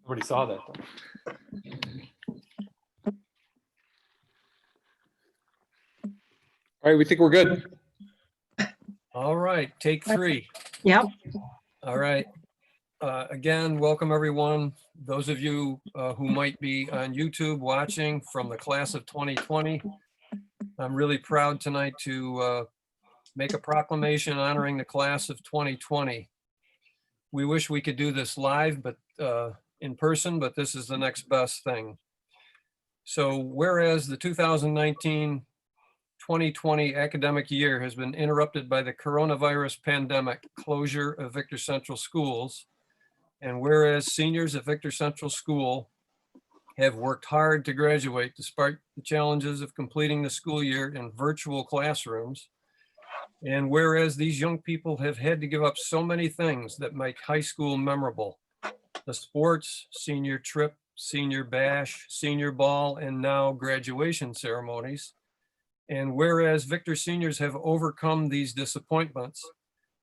Everybody saw that though. All right, we think we're good. All right, take 3. Yep. All right. Again, welcome everyone. Those of you who might be on YouTube watching from the class of 2020. I'm really proud tonight to make a proclamation honoring the class of 2020. We wish we could do this live, but in person, but this is the next best thing. So whereas the 2019-2020 academic year has been interrupted by the coronavirus pandemic closure of Victor Central Schools, and whereas seniors at Victor Central School have worked hard to graduate despite the challenges of completing the school year in virtual classrooms, and whereas these young people have had to give up so many things that make high school memorable, the sports, senior trip, senior bash, senior ball, and now graduation ceremonies, and whereas Victor seniors have overcome these disappointments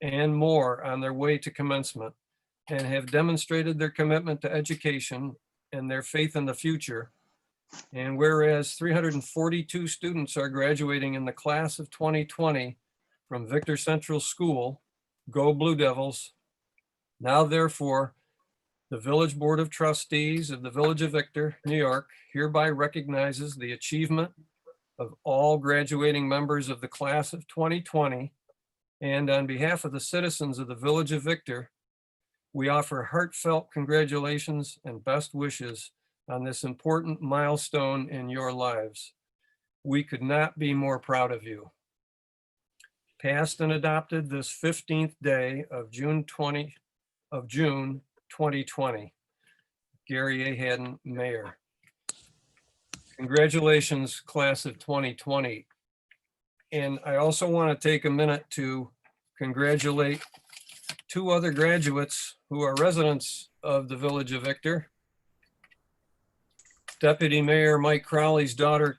and more on their way to commencement and have demonstrated their commitment to education and their faith in the future, and whereas 342 students are graduating in the class of 2020 from Victor Central School, go Blue Devils, now therefore, the Village Board of Trustees of the Village of Victor, New York, hereby recognizes the achievement of all graduating members of the class of 2020. And on behalf of the citizens of the Village of Victor, we offer heartfelt congratulations and best wishes on this important milestone in your lives. We could not be more proud of you. Passed and adopted this 15th day of June 2020. Gary A. Haddon, Mayor. Congratulations, class of 2020. And I also want to take a minute to congratulate 2 other graduates who are residents of the Village of Victor. Deputy Mayor Mike Crowley's daughter,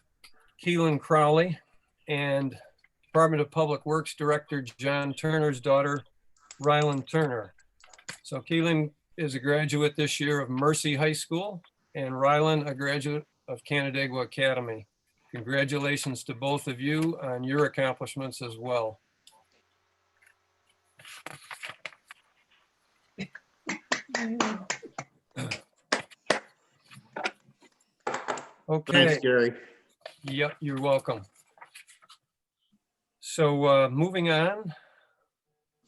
Keelan Crowley, and Department of Public Works Director John Turner's daughter, Rylan Turner. So Keelan is a graduate this year of Mercy High School, and Rylan a graduate of Canandaigua Academy. Congratulations to both of you on your accomplishments as well. Okay. Thanks, Gary. Yep, you're welcome. So moving on,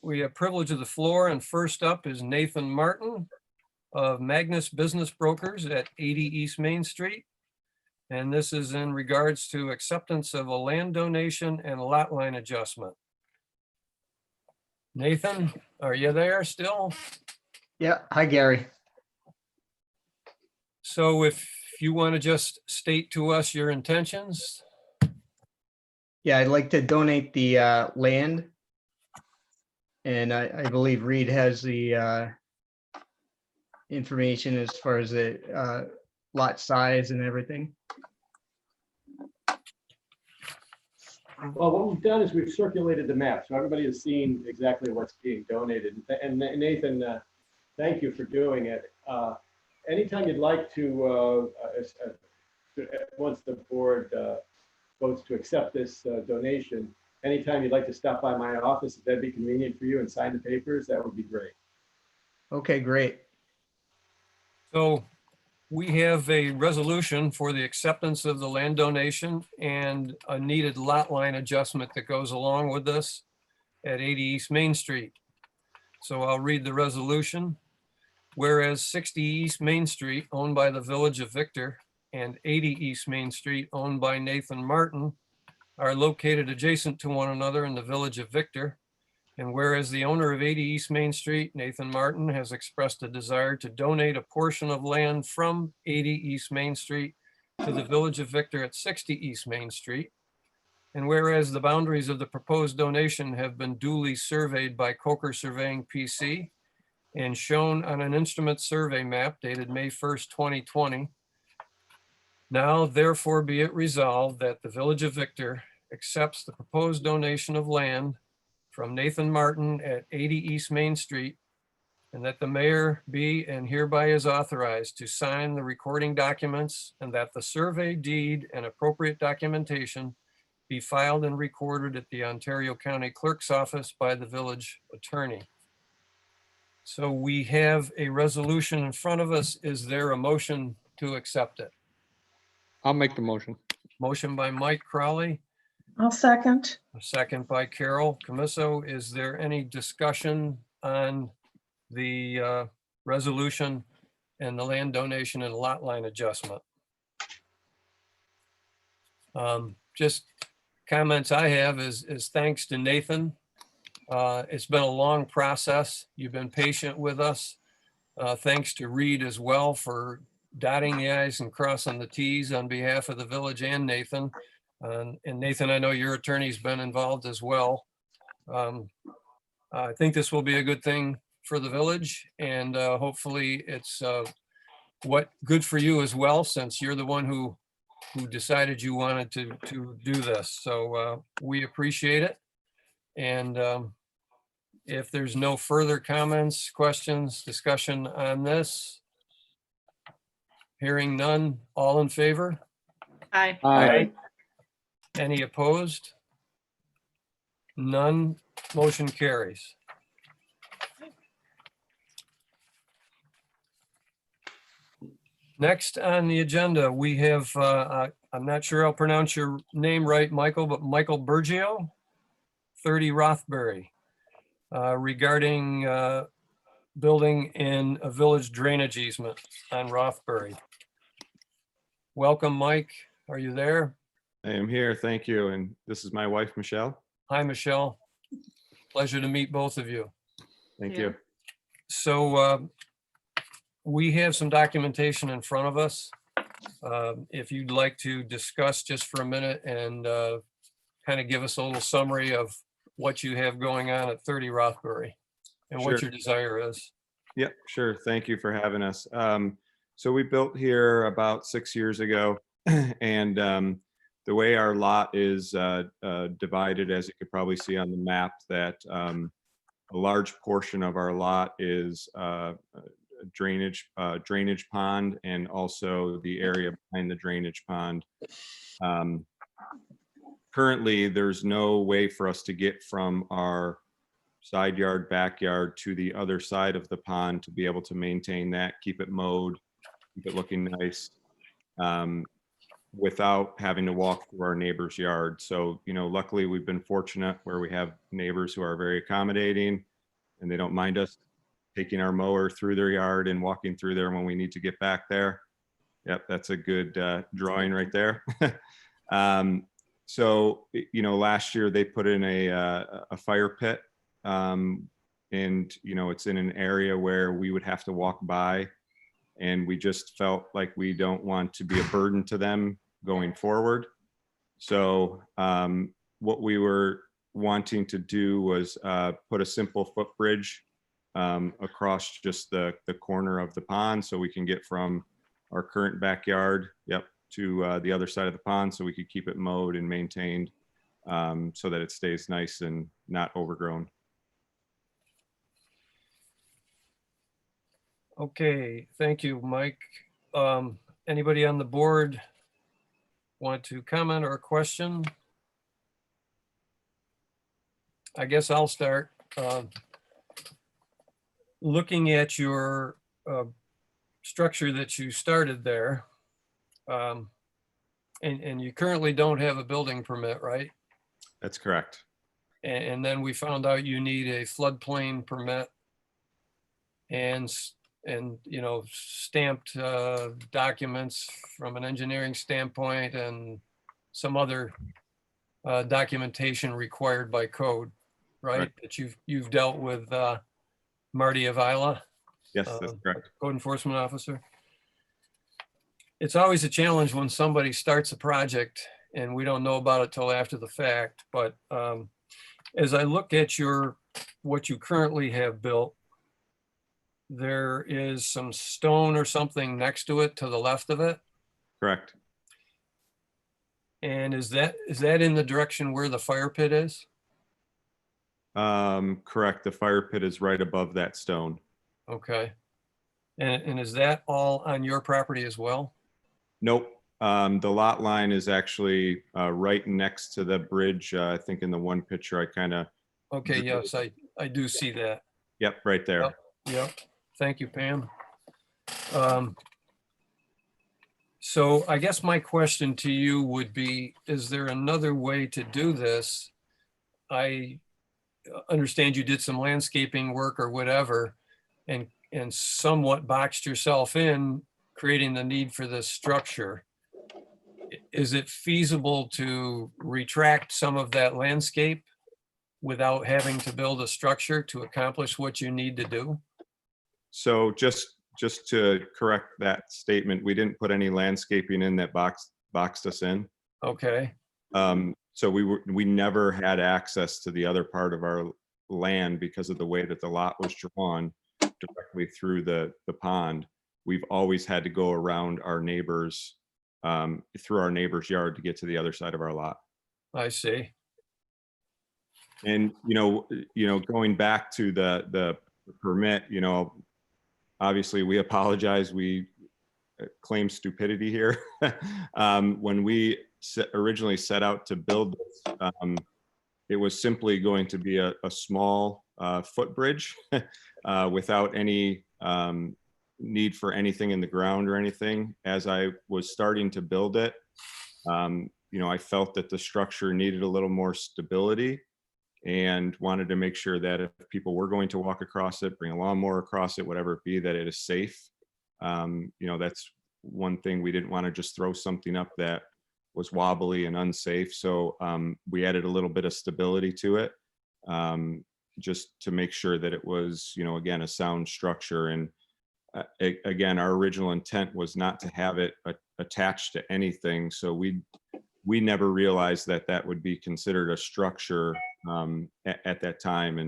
we have privilege of the floor, and first up is Nathan Martin of Magnus Business Brokers at 80 East Main Street. And this is in regards to acceptance of a land donation and lot line adjustment. Nathan, are you there still? Yeah, hi Gary. So if you want to just state to us your intentions. Yeah, I'd like to donate the land. And I believe Reed has the information as far as the lot size and everything. Well, what we've done is we've circulated the map, so everybody has seen exactly what's being donated. And Nathan, thank you for doing it. Anytime you'd like to, once the board votes to accept this donation, anytime you'd like to stop by my office, if that'd be convenient for you and sign the papers, that would be great. Okay, great. So we have a resolution for the acceptance of the land donation and a needed lot line adjustment that goes along with this at 80 East Main Street. So I'll read the resolution. Whereas 60 East Main Street, owned by the Village of Victor, and 80 East Main Street, owned by Nathan Martin, are located adjacent to one another in the Village of Victor. And whereas the owner of 80 East Main Street, Nathan Martin, has expressed a desire to donate a portion of land from 80 East Main Street to the Village of Victor at 60 East Main Street. And whereas the boundaries of the proposed donation have been duly surveyed by Coker Surveying PC and shown on an instrument survey map dated May 1st, 2020. Now therefore be it resolved that the Village of Victor accepts the proposed donation of land from Nathan Martin at 80 East Main Street and that the mayor be and hereby is authorized to sign the recording documents, and that the survey deed and appropriate documentation be filed and recorded at the Ontario County Clerk's Office by the village attorney. So we have a resolution in front of us. Is there a motion to accept it? I'll make the motion. Motion by Mike Crowley, I'll second. a second by Carol Camiso. Is there any discussion on the resolution and the land donation and lot line adjustment? Just comments I have is thanks to Nathan. It's been a long process. You've been patient with us. Thanks to Reed as well for dotting the i's and crossing the t's on behalf of the village and Nathan. And Nathan, I know your attorney's been involved as well. I think this will be a good thing for the village, and hopefully it's good for you as well, since you're the one who decided you wanted to do this. So we appreciate it. And if there's no further comments, questions, discussion on this, hearing none, all in favor? Aye. Aye. Any opposed? None. Motion carries. Next on the agenda, we have, I'm not sure I'll pronounce your name right, Michael, but Michael Bergio, 30 Rothbury, regarding building in a village drainage easement on Rothbury. Welcome, Mike. Are you there? I am here, thank you. And this is my wife, Michelle. Hi, Michelle. Pleasure to meet both of you. Thank Yeah. you. So we have some documentation in front of us. If you'd like to discuss just for a minute and kind of give us a little summary of what you have going on at 30 Rothbury and what Sure. your desire is. Yep, sure. Thank you for having us. So we built here about 6 years ago, and the way our lot is divided, as you could probably see on the map, that a large portion of our lot is drainage pond, and also the area behind the drainage pond. Currently, there's no way for us to get from our side yard, backyard to the other side of the pond to be able to maintain that, keep it mowed, keep it looking nice, without having to walk through our neighbor's yard. So, luckily we've been fortunate where we have neighbors who are very accommodating, and they don't mind us taking our mower through their yard and walking through there when we need to get back there. Yep, that's a good drawing right there. So, last year they put in a fire pit, and it's in an area where we would have to walk by, and we just felt like we don't want to be a burden to them going forward. So what we were wanting to do was put a simple footbridge across just the corner of the pond, so we can get from our current backyard, to the other side of the pond, so we could keep it mowed and maintained, so that it stays nice and not overgrown. Okay, thank you, Mike. Anybody on the board want to comment or question? I guess I'll start. Looking at your structure that you started there, and you currently don't have a building permit, right? That's correct. And then we found out you need a floodplain permit and stamped documents from an engineering standpoint, and some other documentation required by code, right? Right. That you've dealt with Marty Avila, Yes, that's correct. code enforcement officer. It's always a challenge when somebody starts a project and we don't know about it till after the fact. But as I look at what you currently have built, there is some stone or something next to it, to the left of it. Correct. And is that in the direction where the fire pit is? Correct. The fire pit is right above that stone. Okay. And is that all on your property as well? Nope. The lot line is actually right next to the bridge. I think in the one picture I kind of, Okay, yes, I do see that. yep, right there. Yep. Yep. Thank you, Pam. So I guess my question to you would be, is there another way to do this? I understand you did some landscaping work or whatever and somewhat boxed yourself in, creating the need for this structure. Is it feasible to retract some of that landscape without having to build a structure to accomplish what you need to do? So just to correct that statement, we didn't put any landscaping in that boxed us in. Okay, So we never had access to the other part of our land because of the way that the lot was drawn directly through the pond. We've always had to go around our neighbors, through our neighbor's yard to get to the other side of our lot. I see. And, going back to the permit, obviously we apologize. We claim stupidity here. When we originally set out to build this, it was simply going to be a small footbridge without any need for anything in the ground or anything. As I was starting to build it, I felt that the structure needed a little more stability and wanted to make sure that if people were going to walk across it, bring a lawnmower across it, whatever it be, that it is safe. That's one thing. We didn't want to just throw something up that was wobbly and unsafe. So we added a little bit of stability to it, just to make sure that it was, again, a sound structure. And again, our original intent was not to have it attached to anything. So we never realized that that would be considered a structure at that time.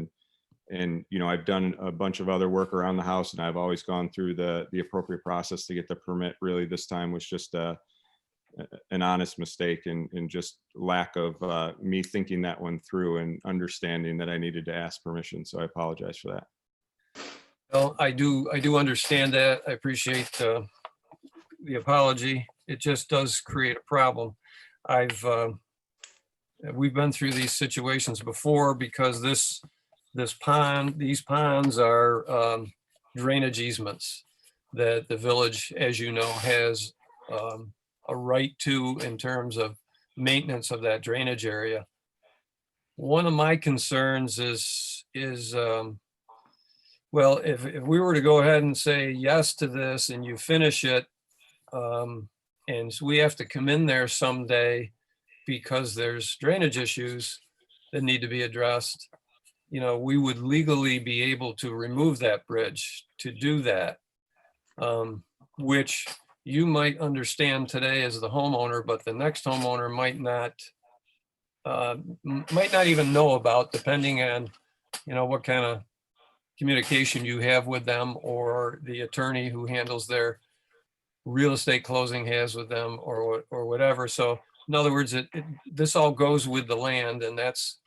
And I've done a bunch of other work around the house, and I've always gone through the appropriate process to get the permit. Really, this time was just an honest mistake and just lack of me thinking that one through and understanding that I needed to ask permission. So I apologize for that. Well, I do understand that. I appreciate the apology. It just does create a problem. We've been through these situations before because these ponds are drainage easements that the village, as you know, has a right to in terms of maintenance of that drainage area. One of my concerns is well, if we were to go ahead and say yes to this and you finish it, and so we have to come in there someday because there's drainage issues that need to be addressed, we would legally be able to remove that bridge to do that, which you might understand today as the homeowner, but the next homeowner might not even know about, depending on, what kind of communication you have with them or the attorney who handles their real estate closing has with them or whatever. So in other words, this all goes with the land, and that's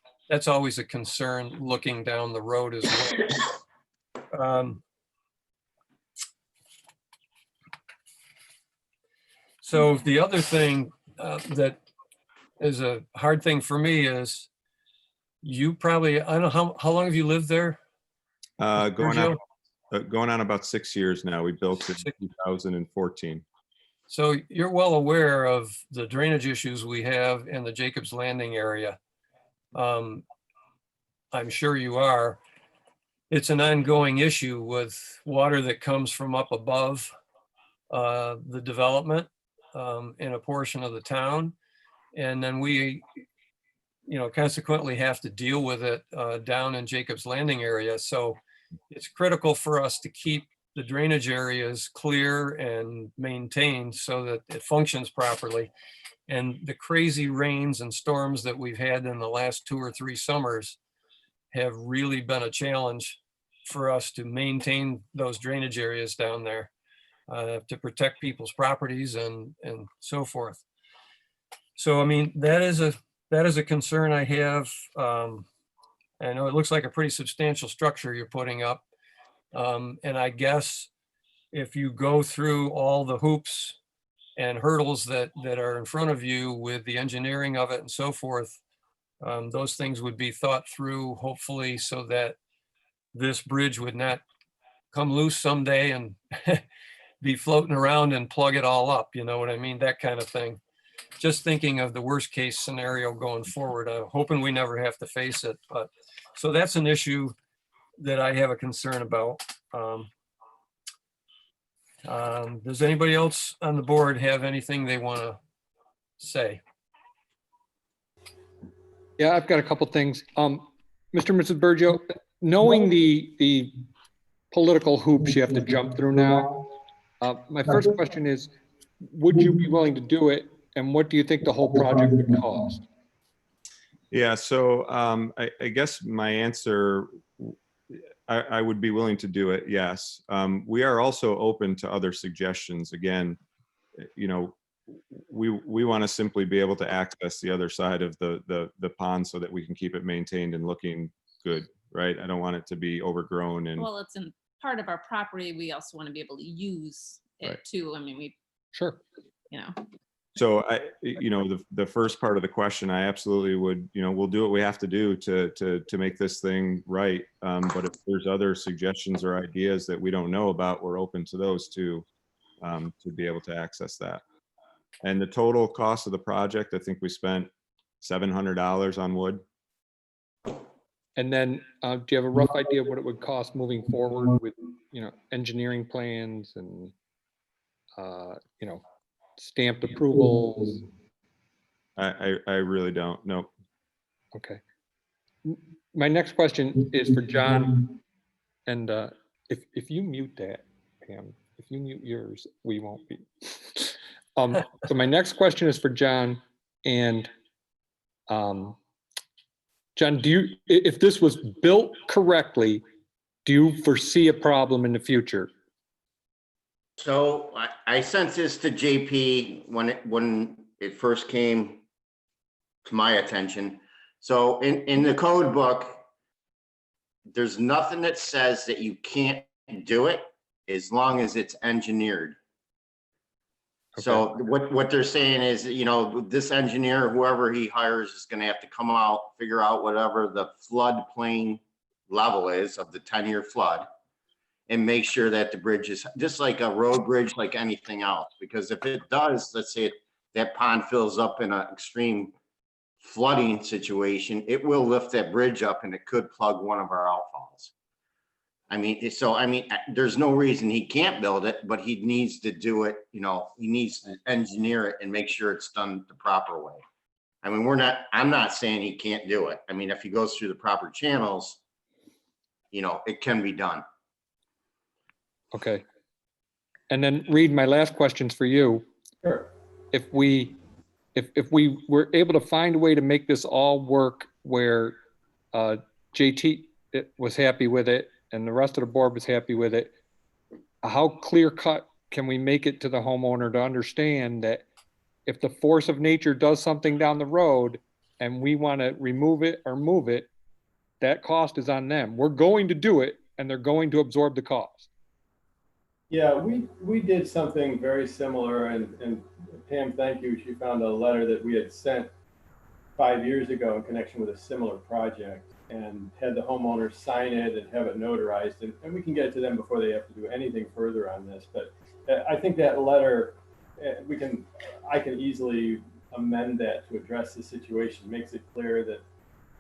always a concern looking down the road as well. So the other thing that is a hard thing for me is you probably, I don't know, how long have you lived there? Going Sergio? on about 6 years now. We built it in 2014. So you're well aware of the drainage issues we have in the Jacobs Landing area. I'm sure you are. It's an ongoing issue with water that comes from up above the development in a portion of the town. And then we, consequently have to deal with it down in Jacobs Landing area. So it's critical for us to keep the drainage areas clear and maintained so that it functions properly. And the crazy rains and storms that we've had in the last 2 or 3 summers have really been a challenge for us to maintain those drainage areas down there to protect people's properties and so forth. So, I mean, that is a concern I have. I know it looks like a pretty substantial structure you're putting up. And I guess if you go through all the hoops and hurdles that are in front of you with the engineering of it and so forth, those things would be thought through, hopefully, so that this bridge would not come loose someday and be floating around and plug it all up. You know what I mean? That kind of thing. Just thinking of the worst case scenario going forward, hoping we never have to face it. But so that's an issue that I have a concern about. Does anybody else on the board have anything they want to say? Yeah, I've got a couple things. Mr. and Mrs. Burgio, knowing the political hoops you have to jump through now, my first question is, would you be willing to do it? And what do you think the whole project would cost? Yeah, so I guess my answer, I would be willing to do it, yes. We are also open to other suggestions. Again, you know, we want to simply be able to access the other side of the pond so that we can keep it maintained and looking good, right? I don't want it to be overgrown and. Well, it's in part of our property. We also want to be able to use it Right. too. I mean, we, Sure. you know, So you know, the first part of the question, I absolutely would, you know, we'll do what we have to do to make this thing right. But if there's other suggestions or ideas that we don't know about, we're open to those too, to be able to access that. And the total cost of the project, I think we spent $700 on wood. And then, do you have a rough idea of what it would cost moving forward with, you know, engineering plans and, you know, stamped approvals? I really don't, nope. Okay. My next question is for John. And if you mute that, Pam, if you mute yours, we won't be. So my next question is for John. And John, if this was built correctly, do you foresee a problem in the future? So I sent this to JP when it first came to my attention. So in the code book, there's nothing that says that you can't do it as long as it's engineered. So what they're saying is, you know, this engineer, whoever he hires, is going to have to come out, figure out whatever the floodplain level is of the 10-year flood, and make sure that the bridge is just like a road bridge, like anything else. Because if it does, let's say that pond fills up in an extreme flooding situation, it will lift that bridge up and it could plug one of our outfalls. I mean, so I mean, there's no reason he can't build it, but he needs to do it. You know, he needs to engineer it and make sure it's done the proper way. I mean, I'm not saying he can't do it. I mean, if he goes through the proper channels, you know, it can be done. Okay. And then Reed, my last question's for you. Sure. If we were able to find a way to make this all work where JT was happy with it and the rest of the board was happy with it, how clear cut can we make it to the homeowner to understand that if the force of nature does something down the road and we want to remove it or move it, that cost is on them. We're going to do it and they're going to absorb the cost. Yeah, we did something very similar, and Pam, thank you. She found a letter that we had sent 5 years ago in connection with a similar project, and had the homeowner sign it and have it notarized, and we can get it to them before they have to do anything further on this. But I think that letter, I can easily amend that to address the situation. Makes it clear that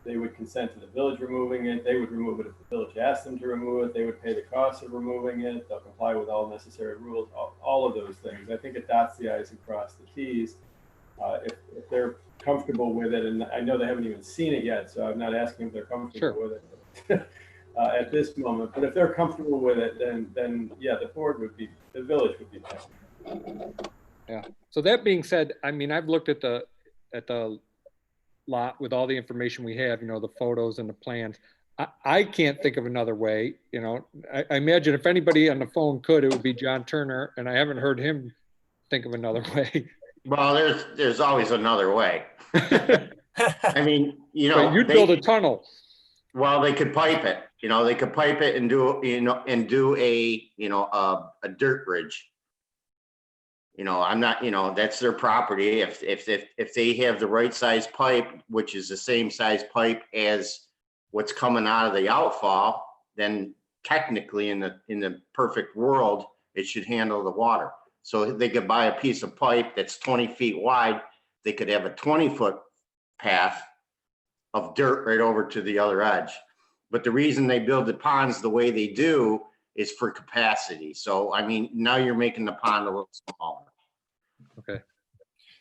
they would consent to the village removing it. They would remove it if the village asked them to remove it. They would pay the cost of removing it. They'll comply with all necessary rules, all of those things. I think it dots the I's and crosses the T's. If they're comfortable with it, and I know they haven't even seen it yet, so I'm not asking if they're comfortable with it at this moment. But if they're comfortable with it, then yeah, the village would be happy. Yeah. So that being said, I mean, I've looked at the lot with all the information we have, you know, the photos and the plans. I can't think of another way, you know. I imagine if anybody on the phone could, it would be John Turner, and I haven't heard him think of another way. Well, there's always another way. I mean, you know, You'd build a tunnel. Well, they could pipe it, they could pipe it and do, a dirt bridge. I'm not, that's their property. If they have the right size pipe, which is the same size pipe as what's coming out of the outfall, then technically in the perfect world, it should handle the water. So they could buy a piece of pipe that's 20 feet wide. They could have a 20-foot path of dirt right over to the other edge. But the reason they build the ponds the way they do is for capacity. So, I mean, now you're making the pond a little smaller. Okay.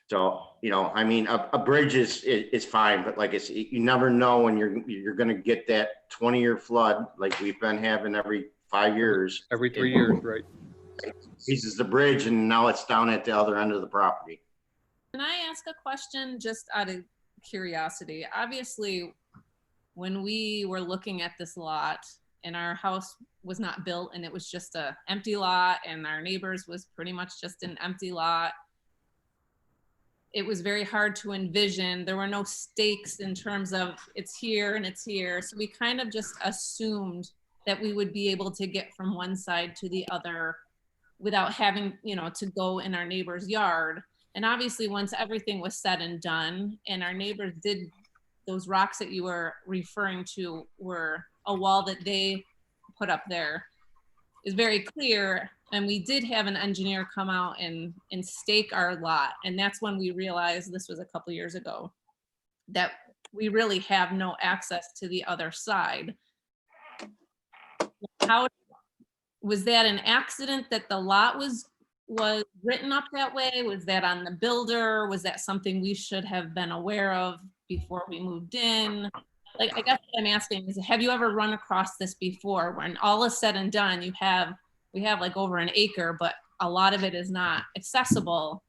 So, a bridge is fine, but like you never know when you're gonna get that 20-year flood like we've been having every 5 years. Every 3 years, right? Pieces the bridge and now it's down at the other end of the property. Can I ask a question just out of curiosity? Obviously, when we were looking at this lot and our house was not built and it was just a empty lot and our neighbors was pretty much just an empty lot, it was very hard to envision. There were no stakes in terms of it's here and it's here. So we kind of just assumed that we would be able to get from one side to the other without having, to go in our neighbor's yard. And obviously once everything was said and done and our neighbors did, those rocks that you were referring to were a wall that they put up there, is very clear. And we did have an engineer come out and stake our lot. And that's when we realized, this was a couple years ago, that we really have no access to the other side. How was that an accident that the lot was written up that way? Was that on the builder? Was that something we should have been aware of before we moved in? Like, I guess what I'm asking is, have you ever run across this before when all is said and done, we have like over an acre, but a lot of it is not accessible?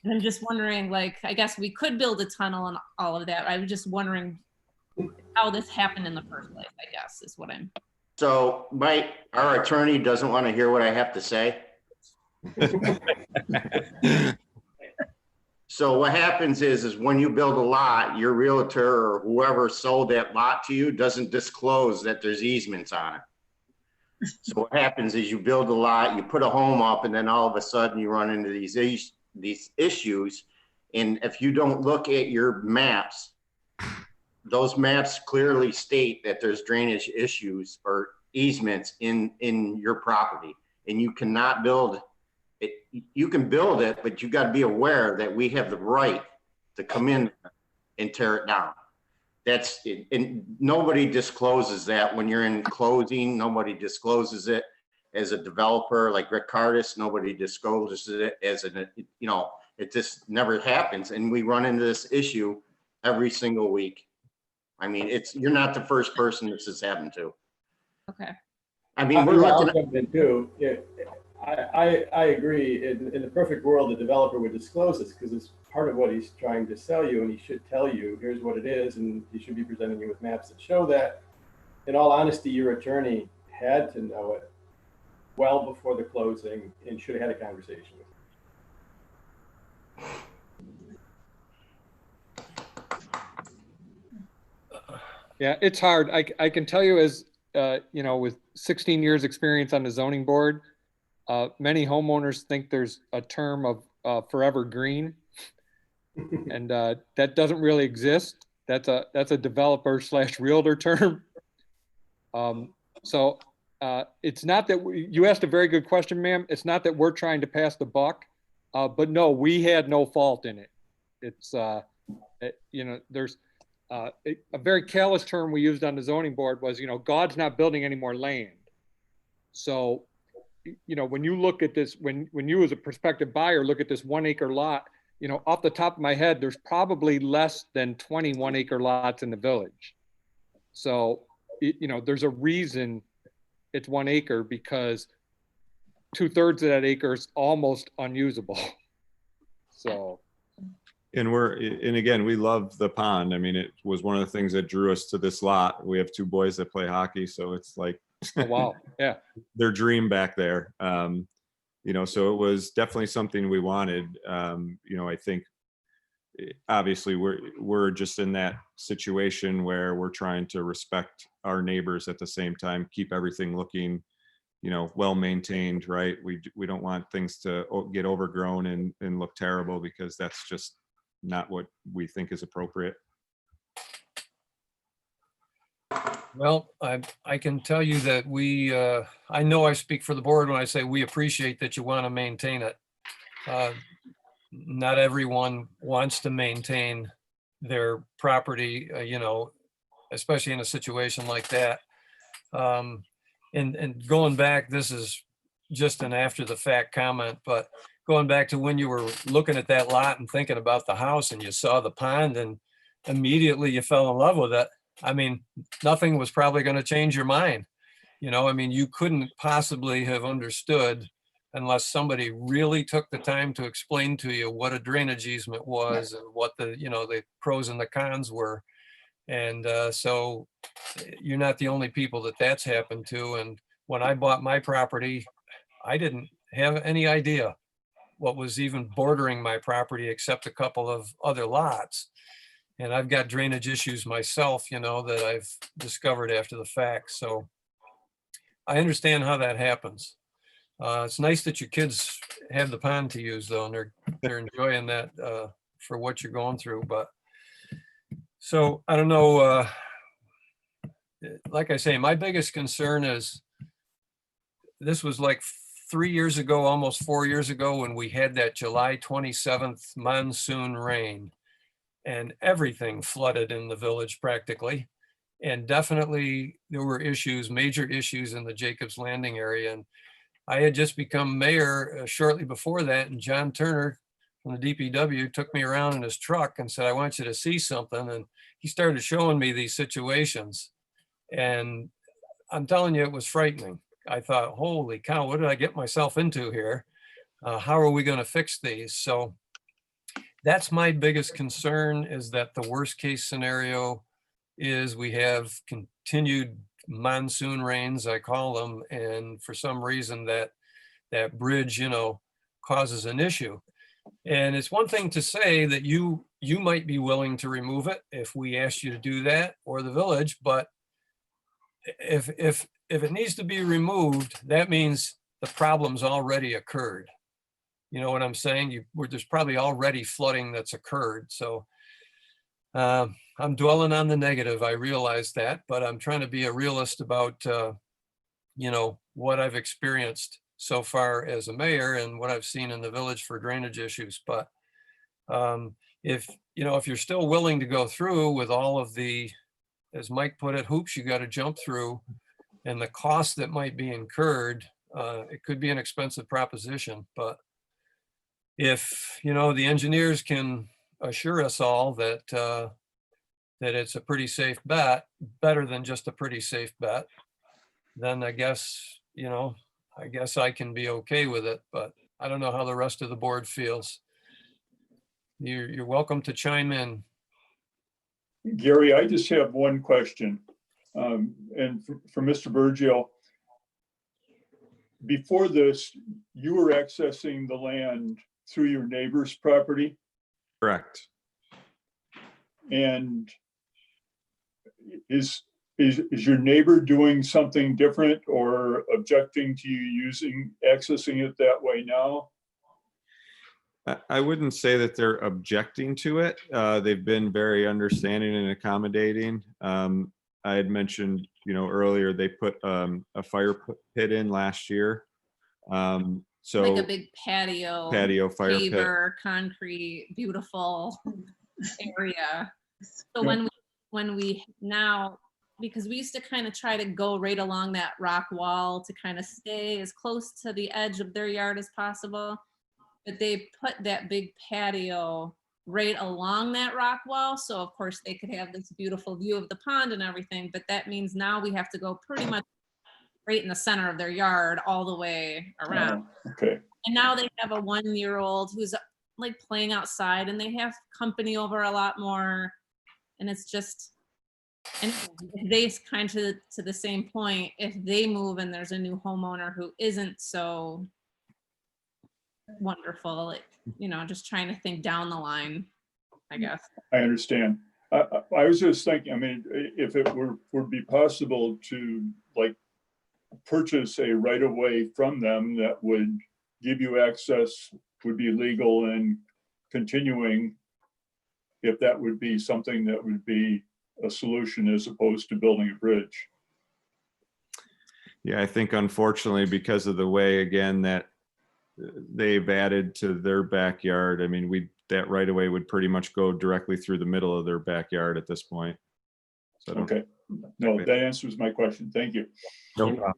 And I'm just wondering, like, I guess we could build a tunnel and all of that. I was just wondering how this happened in the first place, I guess, is what I'm. So our attorney doesn't want to hear what I have to say. So what happens is when you build a lot, your realtor or whoever sold that lot to you doesn't disclose that there's easements on it. So what happens is you build a lot, you put a home up, and then all of a sudden you run into these issues. And if you don't look at your maps, those maps clearly state that there's drainage issues or easements in your property, and you cannot build it. You can build it, but you got to be aware that we have the right to come in and tear it down. That's it. And nobody discloses that when you're in closing. Nobody discloses it as a developer like Rick Cardis. Nobody discloses it as it just never happens. And we run into this issue every single week. I mean, you're not the first person this has happened to. Okay. I mean, we're I'll looking at, jump in too. Yeah, I agree. In the perfect world, the developer would disclose this because it's part of what he's trying to sell you, and he should tell you, here's what it is, and he should be presenting you with maps that show that. In all honesty, your attorney had to know it well before the closing and should have had a conversation with you. Yeah, it's hard. I can tell you as, with 16 years experience on the zoning board, many homeowners think there's a term of forever green. And that doesn't really exist. That's a developer / realtor term. So it's not that you asked a very good question, ma'am. It's not that we're trying to pass the buck, but no, we had no fault in it. It's, there's a very callous term we used on the zoning board was, God's not building any more land. So, when you look at this, when you as a prospective buyer look at this 1 acre lot, off the top of my head, there's probably less than 20 1 acre lots in the village. So, there's a reason it's 1 acre, because 2/3 of that acre is almost unusable. So. And again, we love the pond. I mean, it was one of the things that drew us to this lot. We have 2 boys that play hockey, so it's like, Oh, wow. Yeah. their dream back there. So it was definitely something we wanted. I think obviously we're just in that situation where we're trying to respect our neighbors at the same time, keep everything looking, well maintained, right? We don't want things to get overgrown and look terrible, because that's just not what we think is appropriate. Well, I can tell you that I know I speak for the board when I say we appreciate that you want to maintain it. Not everyone wants to maintain their property, especially in a situation like that. And going back, this is just an after the fact comment, but going back to when you were looking at that lot and thinking about the house and you saw the pond and immediately you fell in love with it. I mean, nothing was probably going to change your mind. You couldn't possibly have understood unless somebody really took the time to explain to you what a drainage easement was and what the pros and the cons were. And so you're not the only people that's happened to. And when I bought my property, I didn't have any idea what was even bordering my property except a couple of other lots. And I've got drainage issues myself, that I've discovered after the fact. So I understand how that happens. It's nice that your kids have the pond to use though, and they're enjoying that for what you're going through. But so I don't know, like I say, my biggest concern is this was like 3 years ago, almost 4 years ago, when we had that July 27th monsoon rain and everything flooded in the village practically. And definitely there were issues, major issues in the Jacobs Landing area. And I had just become mayor shortly before that. And John Turner from the DPW took me around in his truck and said, I want you to see something. And he started showing me these situations. And I'm telling you, it was frightening. I thought, holy cow, what did I get myself into here? How are we going to fix these? So that's my biggest concern, is that the worst case scenario is we have continued monsoon rains, I call them, and for some reason that bridge, causes an issue. And it's one thing to say that you might be willing to remove it if we asked you to do that, or the village, but if it needs to be removed, that means the problem's already occurred. You know what I'm saying? There's probably already flooding that's occurred. So I'm dwelling on the negative. I realize that, but I'm trying to be a realist about, what I've experienced so far as a mayor and what I've seen in the village for drainage issues. But if you're still willing to go through with all of the, as Mike put it, hoops you got to jump through and the cost that might be incurred, it could be an expensive proposition. But if, the engineers can assure us all that that it's a pretty safe bet, better than just a pretty safe bet, then I guess I can be okay with it. But I don't know how the rest of the board feels. You're welcome to chime in. Gary, I just have one question. And for Mr. Burgio, before this, you were accessing the land through your neighbor's property? Correct. And is your neighbor doing something different or objecting to you accessing it that way now? I wouldn't say that they're objecting to it. They've been very understanding and accommodating. I had mentioned, earlier they put a fire pit in last year. So Like a big patio fire pit. paver, concrete, beautiful area. So Yeah. when we now, because we used to kind of try to go right along that rock wall to kind of stay as close to the edge of their yard as possible. But they put that big patio right along that rock wall. So of course they could have this beautiful view of the pond and everything, but that means now we have to go pretty much right in the center of their yard all the way around. Oh, okay. And now they have a 1-year-old who's like playing outside, and they have company over a lot more. And it's just, and they kind of to the same point, if they move and there's a new homeowner who isn't so wonderful, just trying to think down the line. I guess. I understand. I was just thinking, I mean, if it would be possible to like purchase a right of way from them that would give you access, would be legal and continuing, if that would be something that would be a solution as opposed to building a bridge. Yeah, I think unfortunately, because of the way, again, that they've added to their backyard, I mean, that right away would pretty much go directly through the middle of their backyard at this point. So I don't- Okay, no, that answers my question. Thank you. No problem.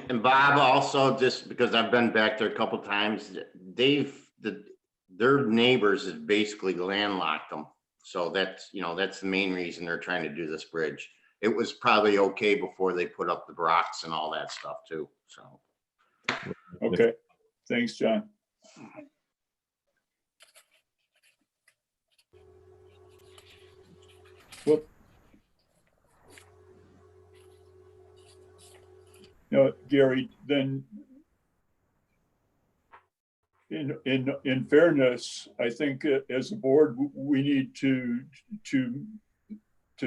And Bob, also, just because I've been back there a couple times, their neighbors has basically landlocked them. So that's, that's the main reason they're trying to do this bridge. It was probably okay before they put up the rocks and all that stuff too, so. Okay, thanks, John. Whoop. No, Gary, then in fairness, I think as a board, we need to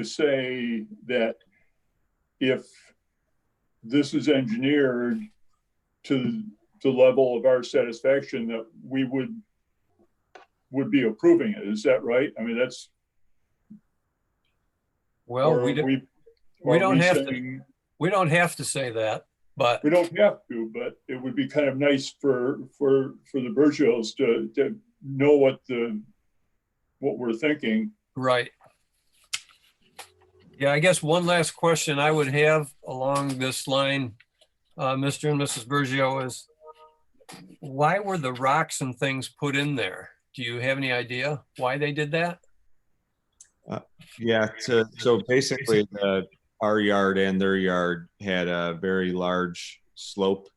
say that if this is engineered to the level of our satisfaction, that we would be approving it. Is that right? I mean, that's. Well, or we are don't, are we don't have to, saying- we don't have to say that, but We don't have to, but it would be kind of nice for the Burgios to know what we're thinking. right. Yeah, I guess one last question I would have along this line, Mr. and Mrs. Burgio, is why were the rocks and things put in there? Do you have any idea why they did that? Yeah, so basically, our yard and their yard had a very large slope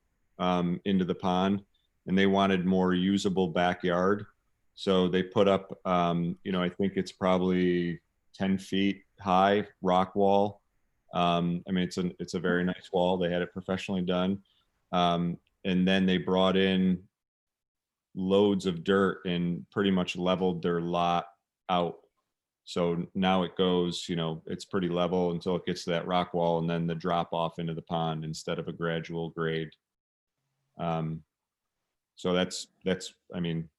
into the pond, and they wanted more usable backyard. So they put up, I think it's probably 10 feet high rock wall. I mean, it's a very nice wall. They had it professionally done. And then they brought in loads of dirt and pretty much leveled their lot out. So now it goes, it's pretty level until it gets to that rock wall and then the drop off into the pond instead of a gradual grade. So that's, I mean,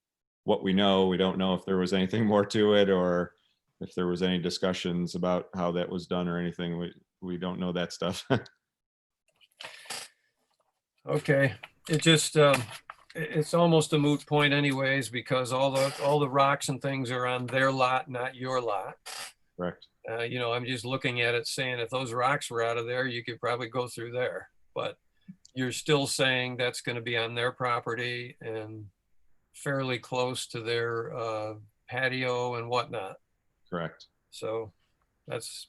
what we know. We don't know if there was anything more to it or if there was any discussions about how that was done or anything. We don't know that stuff. Okay, it just, it's almost a moot point anyways, because all the rocks and things are on their lot, not your lot. Correct. I'm just looking at it saying if those rocks were out of there, you could probably go through there. But you're still saying that's going to be on their property and fairly close to their patio and whatnot. Correct. So that's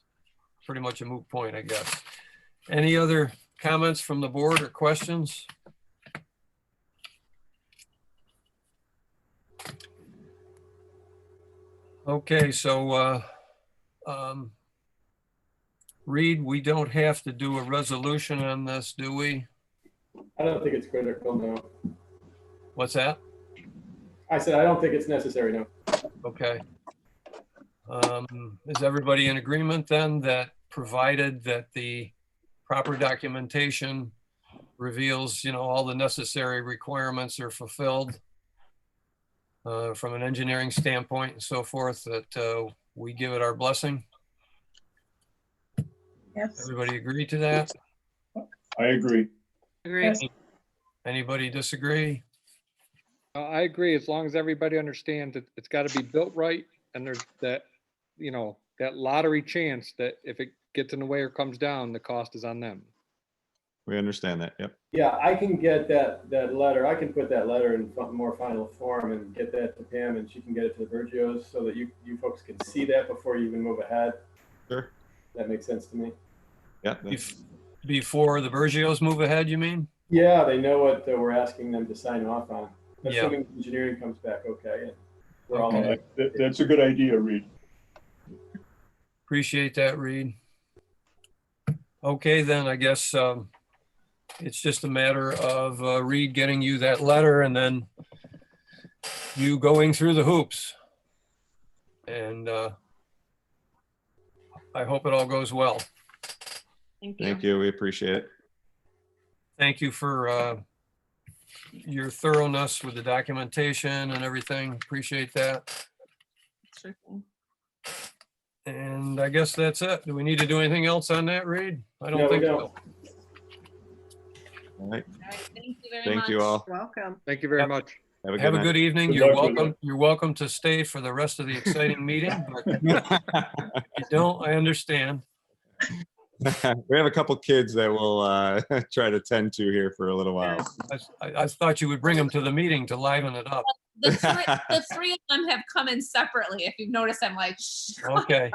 pretty much a moot point, I guess. Any other comments from the board or questions? Okay, so Reed, we don't have to do a resolution on this, do we? I don't think it's critical, no. What's that? I said, I don't think it's necessary, no. Okay. Is everybody in agreement then that provided that the proper documentation reveals, all the necessary requirements are fulfilled from an engineering standpoint and so forth, that we give it our blessing? Yes. Everybody agree to that? I agree. Agree. Yes. Anybody disagree? I agree, as long as everybody understands that it's got to be built right, and there's that, that lottery chance that if it gets in the way or comes down, the cost is on them. We understand that. Yep. Yeah, I can get that letter. I can put that letter in more final form and get that to Pam, and she can get it to the Burgios so that you folks can see that before you even move ahead. Sure. That makes sense to me. Yeah. Before the Burgios move ahead, you mean? Yeah, they know what we're asking them to sign off on. Yeah. Assuming engineering comes back okay. And we're all Okay. That's a good idea, Reed. Appreciate that, Reed. Okay, then I guess it's just a matter of Reed getting you that letter and then you going through the hoops. And I hope it all goes well. Thank you. Thank you. We appreciate it. Thank you for your thoroughness with the documentation and everything. Appreciate that. Sure thing. And I guess that's it. Do we need to do anything else on that, Reed? I No, don't we think don't. so. All right. All right, thank you very Thank much. you all. Welcome. Thank you very Yep. much. Have a night. good evening. Good You're luck with it. welcome. You're welcome to stay for the rest of the exciting meeting, but if you don't, I understand. We have a couple kids that we'll try to tend to here for a little while. I thought you would bring them to the meeting to liven it up. The three of them have come in separately. If you've noticed, I'm like, shh. Okay.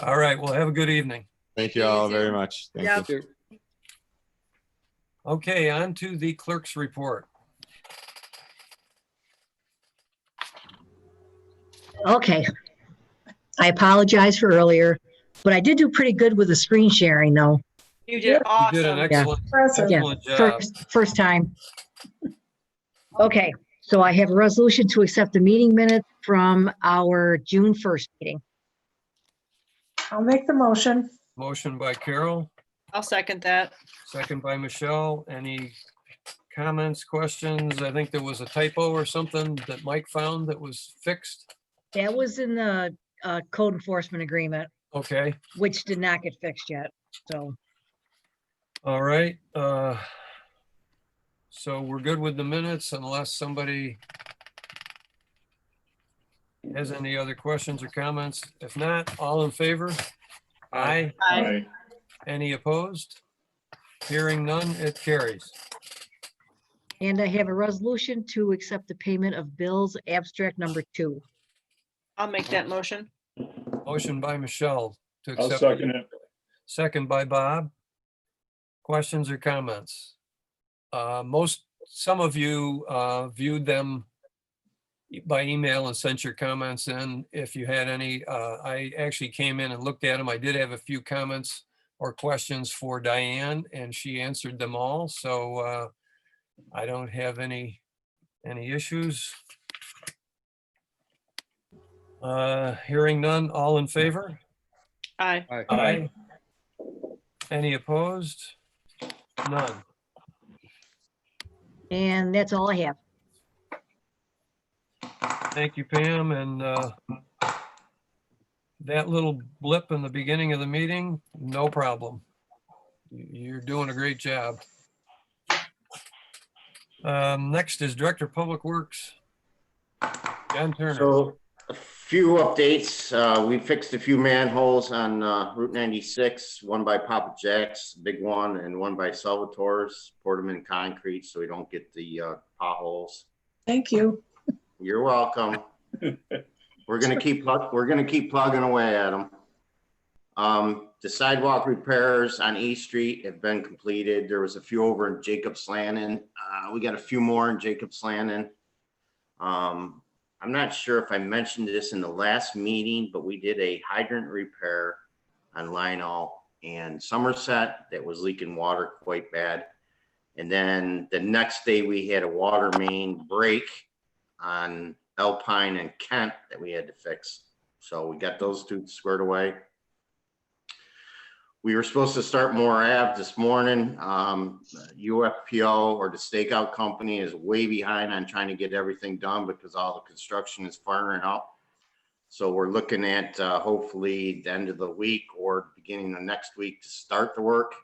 All right. Well, have a good evening. Thank you You all too. very much. Thank Yep. you. Okay, on to the clerk's report. Okay. I apologize for earlier, but I did do pretty good with the screen sharing though. You You did did an awesome. excellent, Impressive. Yeah, excellent job. first time. Okay, so I have a resolution to accept the meeting minutes from our June 1st meeting. I'll make the motion. Motion by Carol, I'll second that. second by Michelle. Any comments, questions? I think there was a typo or something that Mike found that was fixed. That was in the code enforcement agreement, Okay, which did not get fixed yet. So all right. So we're good with the minutes unless somebody has any other questions or comments. If not, all in favor? Aye. Aye. Any opposed? Hearing none, it carries. and I have a resolution to accept the payment of bills abstract number 2. I'll make that motion. Motion by Michelle to I'll accept. second it. Second by Bob. Questions or comments? Some of you viewed them by email and sent your comments in. If you had any, I actually came in and looked at them. I did have a few comments or questions for Diane and she answered them all. So I don't have any issues. Hearing none, all in favor? Aye. Aye. Aye. Any opposed? None. And that's all I have. Thank you, Pam, and that little blip in the beginning of the meeting, no problem. You're doing a great job. Next is Director of Public Works. John Turner. So a few updates. We fixed a few manholes on Route 96, one by Papa Jack's, big one, and one by Salvatore's. Poured them in concrete so we don't get the potholes. Thank you. You're welcome. We're gonna keep plugging away at them. The sidewalk repairs on East Street have been completed. There was a few over in Jacob's Landing. We got a few more in Jacob's Landing. I'm not sure if I mentioned this in the last meeting, but we did a hydrant repair on Lionel and Somerset that was leaking water quite bad. And then the next day we had a water main break on Alpine and Kent that we had to fix. So we got those two squared away. We were supposed to start Moore Ave this morning. UFPO, or the stakeout company, is way behind on trying to get everything done because all the construction is firing up. So we're looking at hopefully the end of the week or beginning of next week to start the work.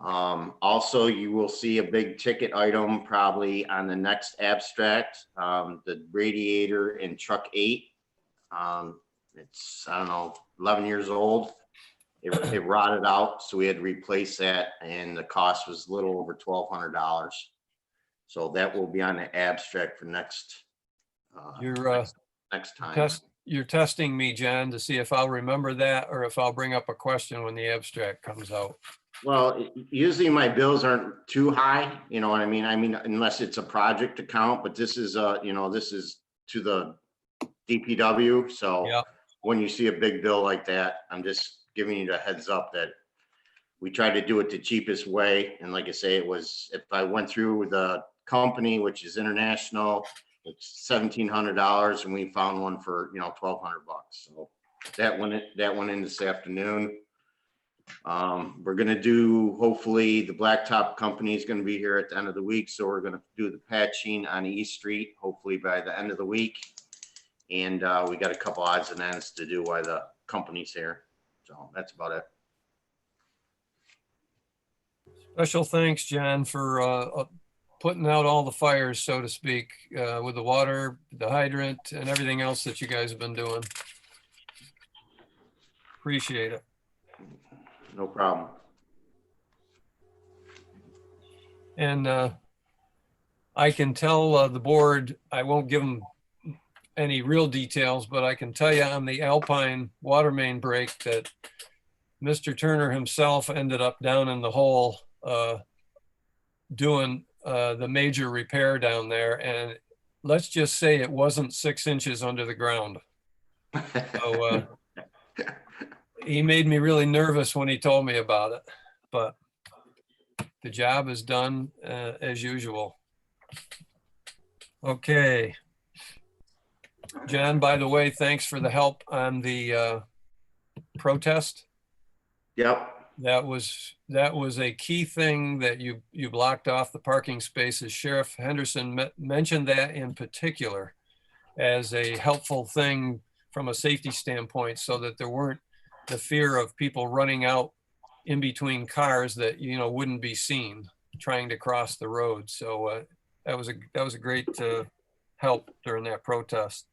Also, you will see a big ticket item probably on the next abstract, the radiator in truck 8. It's, I don't know, 11 years old. It rotted out, so we had to replace that, and the cost was a little over $1,200. So that will be on the abstract for next next time. You're testing me, John, to see if I'll remember that or if I'll bring up a question when the abstract comes out. Well, usually my bills aren't too high, you know what I mean? I mean, unless it's a project account, but this is this is to the DPW. So Yeah. when you see a big bill like that, I'm just giving you the heads up that we tried to do it the cheapest way. And like I say, it was, if I went through with a company, which is international, it's $1,700 and we found one for, you know, $1,200. So that went in this afternoon. We're gonna do, hopefully the blacktop company is gonna be here at the end of the week. So we're gonna do the patching on East Street, hopefully by the end of the week. And we got a couple odds and ends to do while the company's here. So that's about it. Special thanks, John, for putting out all the fires, so to speak, with the water, the hydrant, and everything else that you guys have been doing. Appreciate it. No problem. And I can tell the board, I won't give them any real details, but I can tell you on the Alpine water main break that Mr. Turner himself ended up down in the hole doing the major repair down there. And let's just say it wasn't 6 inches under the ground. So he made me really nervous when he told me about it, but the job is done as usual. Okay. John, by the way, thanks for the help on the protest. Yep. That was a key thing that you blocked off the parking spaces. Sheriff Henderson mentioned that in particular as a helpful thing from a safety standpoint, so that there weren't the fear of people running out in between cars that, you know, wouldn't be seen trying to cross the road. So that was a great help during that protest.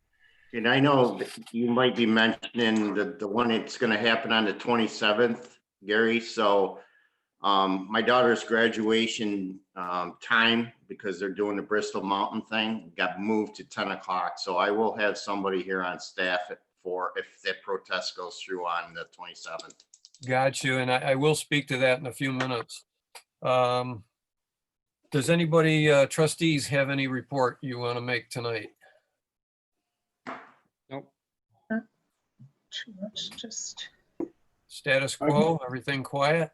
And I know that you might be mentioning the one that's going to happen on the 27th, Gary. So my daughter's graduation time, because they're doing the Bristol Mountain thing, got moved to 10 o'clock. So I will have somebody here on staff for if that protest goes through on the 27th. Got you. And I will speak to that in a few minutes. Does anybody, trustees, have any report you want to make tonight? Too much, just. Status quo, everything quiet?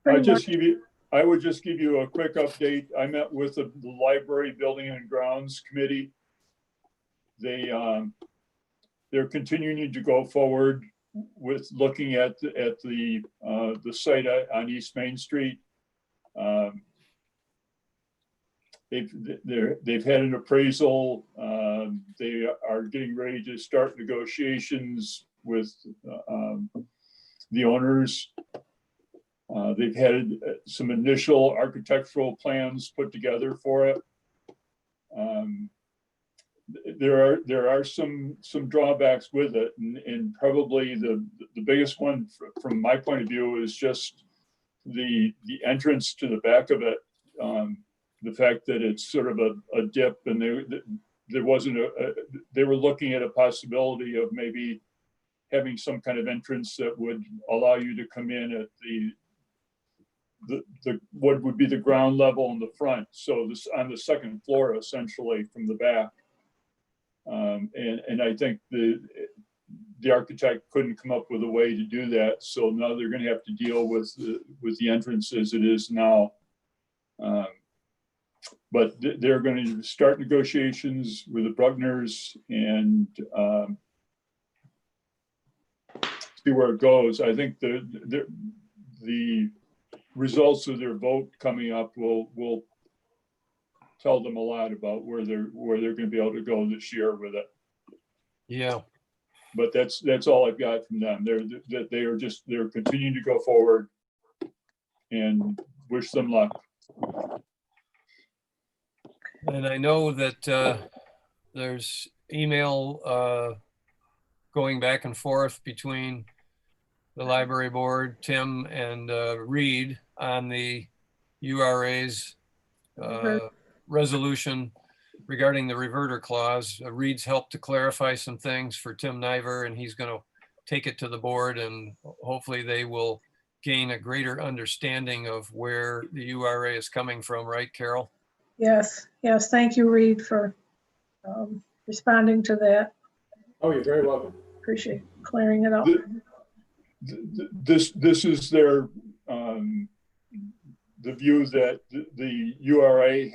I would just give you a quick update. I met with the Library Building and Grounds Committee. They're continuing to go forward with looking at the site on East Main Street. They've had an appraisal. They are getting ready to start negotiations with the owners. They've had some initial architectural plans put together for it. There are some drawbacks with it, and probably the biggest one from my point of view is just the entrance to the back of it. The fact that it's sort of a dip, and there wasn't they were looking at a possibility of maybe having some kind of entrance that would allow you to come in at the what would be the ground level in the front. So this on the second floor, essentially from the back. And I think the architect couldn't come up with a way to do that. So now they're going to have to deal with the entrance as it is now. But they're going to start negotiations with the Bruckners and see where it goes. I think the results of their vote coming up will tell them a lot about where they're going to be able to go this year with it. Yeah. But that's all I've got from them. They're continuing to go forward, and wish them luck. And I know that there's email going back and forth between the library board, Tim and Reed, on the URA's resolution regarding the reverter clause. Reed's helped to clarify some things for Tim Niver, and he's going to take it to the board, and hopefully they will gain a greater understanding of where the URA is coming from, right, Carol? Yes, yes. Thank you, Reed, for responding to that. Oh, you're very welcome. Appreciate clearing it up. This is their the view that the URA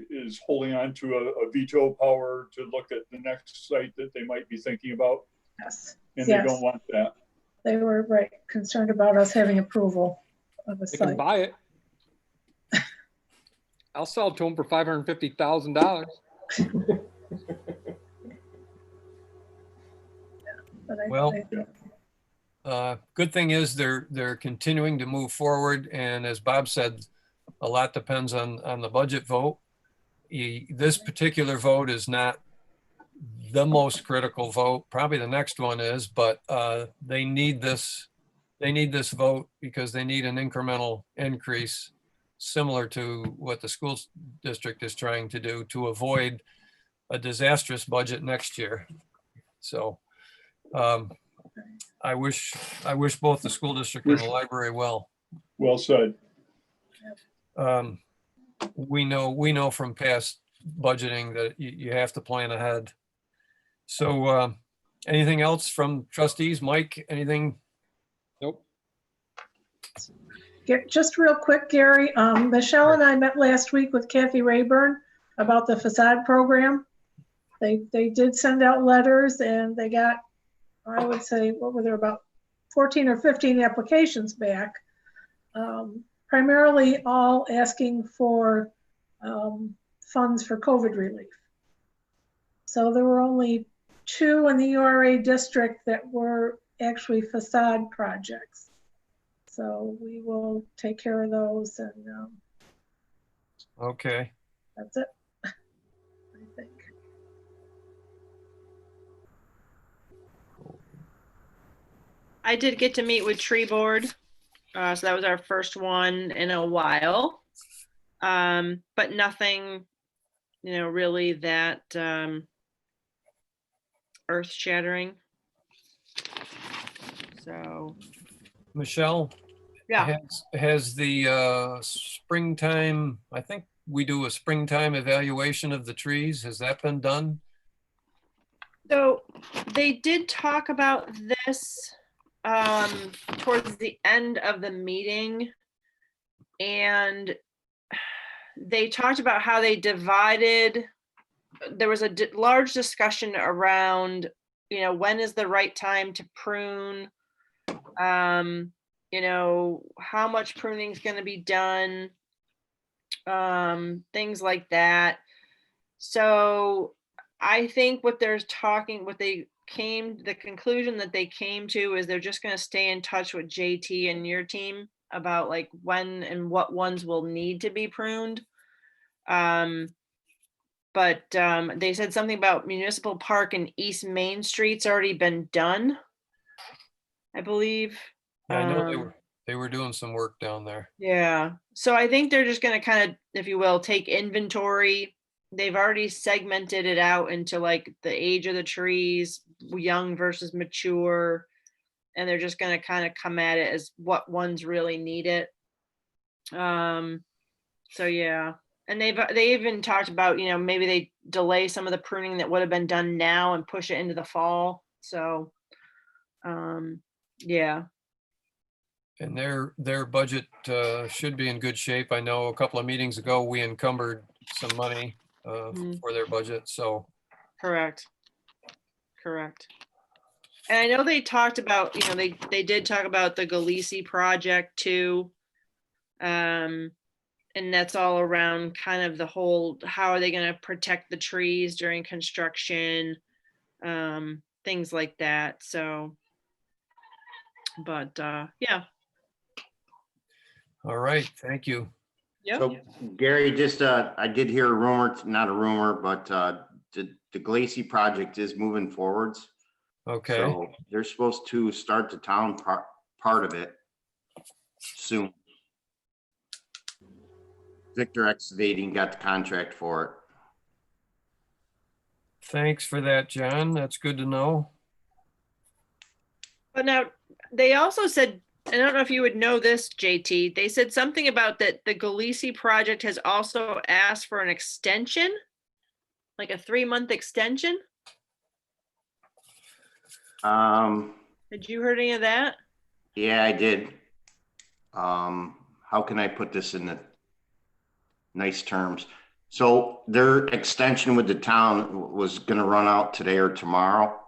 is holding on to a veto power to look at the next site that they might be thinking about, Yes. and they Yes. don't want that. They were concerned about us having approval of a They can site. buy it. I'll sell it to them for $550,000. But Well, good thing is they're continuing to move forward. And as Bob said, a lot depends on the budget vote. This particular vote is not the most critical vote. Probably the next one is, but they need this vote because they need an incremental increase similar to what the school district is trying to do to avoid a disastrous budget next year. So I wish both the school district and the library well. Well said. We know from past budgeting that you have to plan ahead. So anything else from trustees? Mike, anything? Nope. Just real quick, Gary, Michelle and I met last week with Kathy Rayburn about the facade program. They did send out letters and they got, I would say, what were there, about 14 or 15 applications back. Primarily all asking for funds for COVID relief. So there were only 2 in the URA district that were actually facade projects. So we will take care of those and Okay. that's it, I think. I did get to meet with Tree Board. So that was our first one in a while. But nothing, really that earth shattering. So, Michelle, yeah. has the springtime, I think we do a springtime evaluation of the trees. Has that been done? So they did talk about this towards the end of the meeting, and they talked about how they divided. There was a large discussion around, when is the right time to prune, how much pruning is going to be done, things like that. So I think the conclusion that they came to is they're just going to stay in touch with JT and your team about like when and what ones will need to be pruned. But they said something about Municipal Park and East Main Street's already been done, I believe. Yeah, I know they were doing some work down there. Yeah. So I think they're just going to kind of, if you will, take inventory. They've already segmented it out into like the age of the trees, young versus mature. And they're just going to kind of come at it as what ones really need it. So yeah. And they even talked about, maybe they delay some of the pruning that would have been done now and push it into the fall. So yeah. And their budget should be in good shape. I know a couple of meetings ago, we encumbered some money for their budget, so. Correct. And I know they talked about, they did talk about the Galisi project too. And that's all around kind of the whole, how are they going to protect the trees during construction, things like that. So, but yeah. All right, thank you. Yep. So Gary, just, I did hear a rumor, not a rumor, but the Galisi project is moving forwards. Okay. So they're supposed to start the town part of it soon. Victor Excavating got the contract for it. Thanks for that, John. That's good to know. But now they also said, I don't know if you would know this, JT, they said something about that the Galisi project has also asked for an extension, like a 3-month extension. Had you heard any of that? Yeah, I did. how can I put this in the nice terms? So their extension with the town was gonna run out today or tomorrow.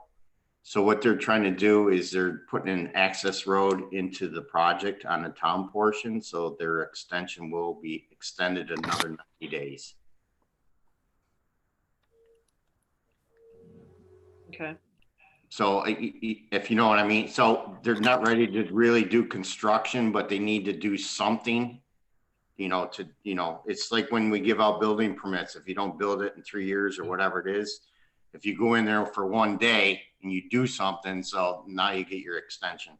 So what they're trying to do is they're putting an access road into the project on the town portion. So their extension will be extended another 90 days. Okay. So if you know what I mean, so they're not ready to really do construction, but they need to do something, it's like when we give out building permits, if you don't build it in 3 years or whatever it is, if you go in there for one day and you do something, so now you get your extension.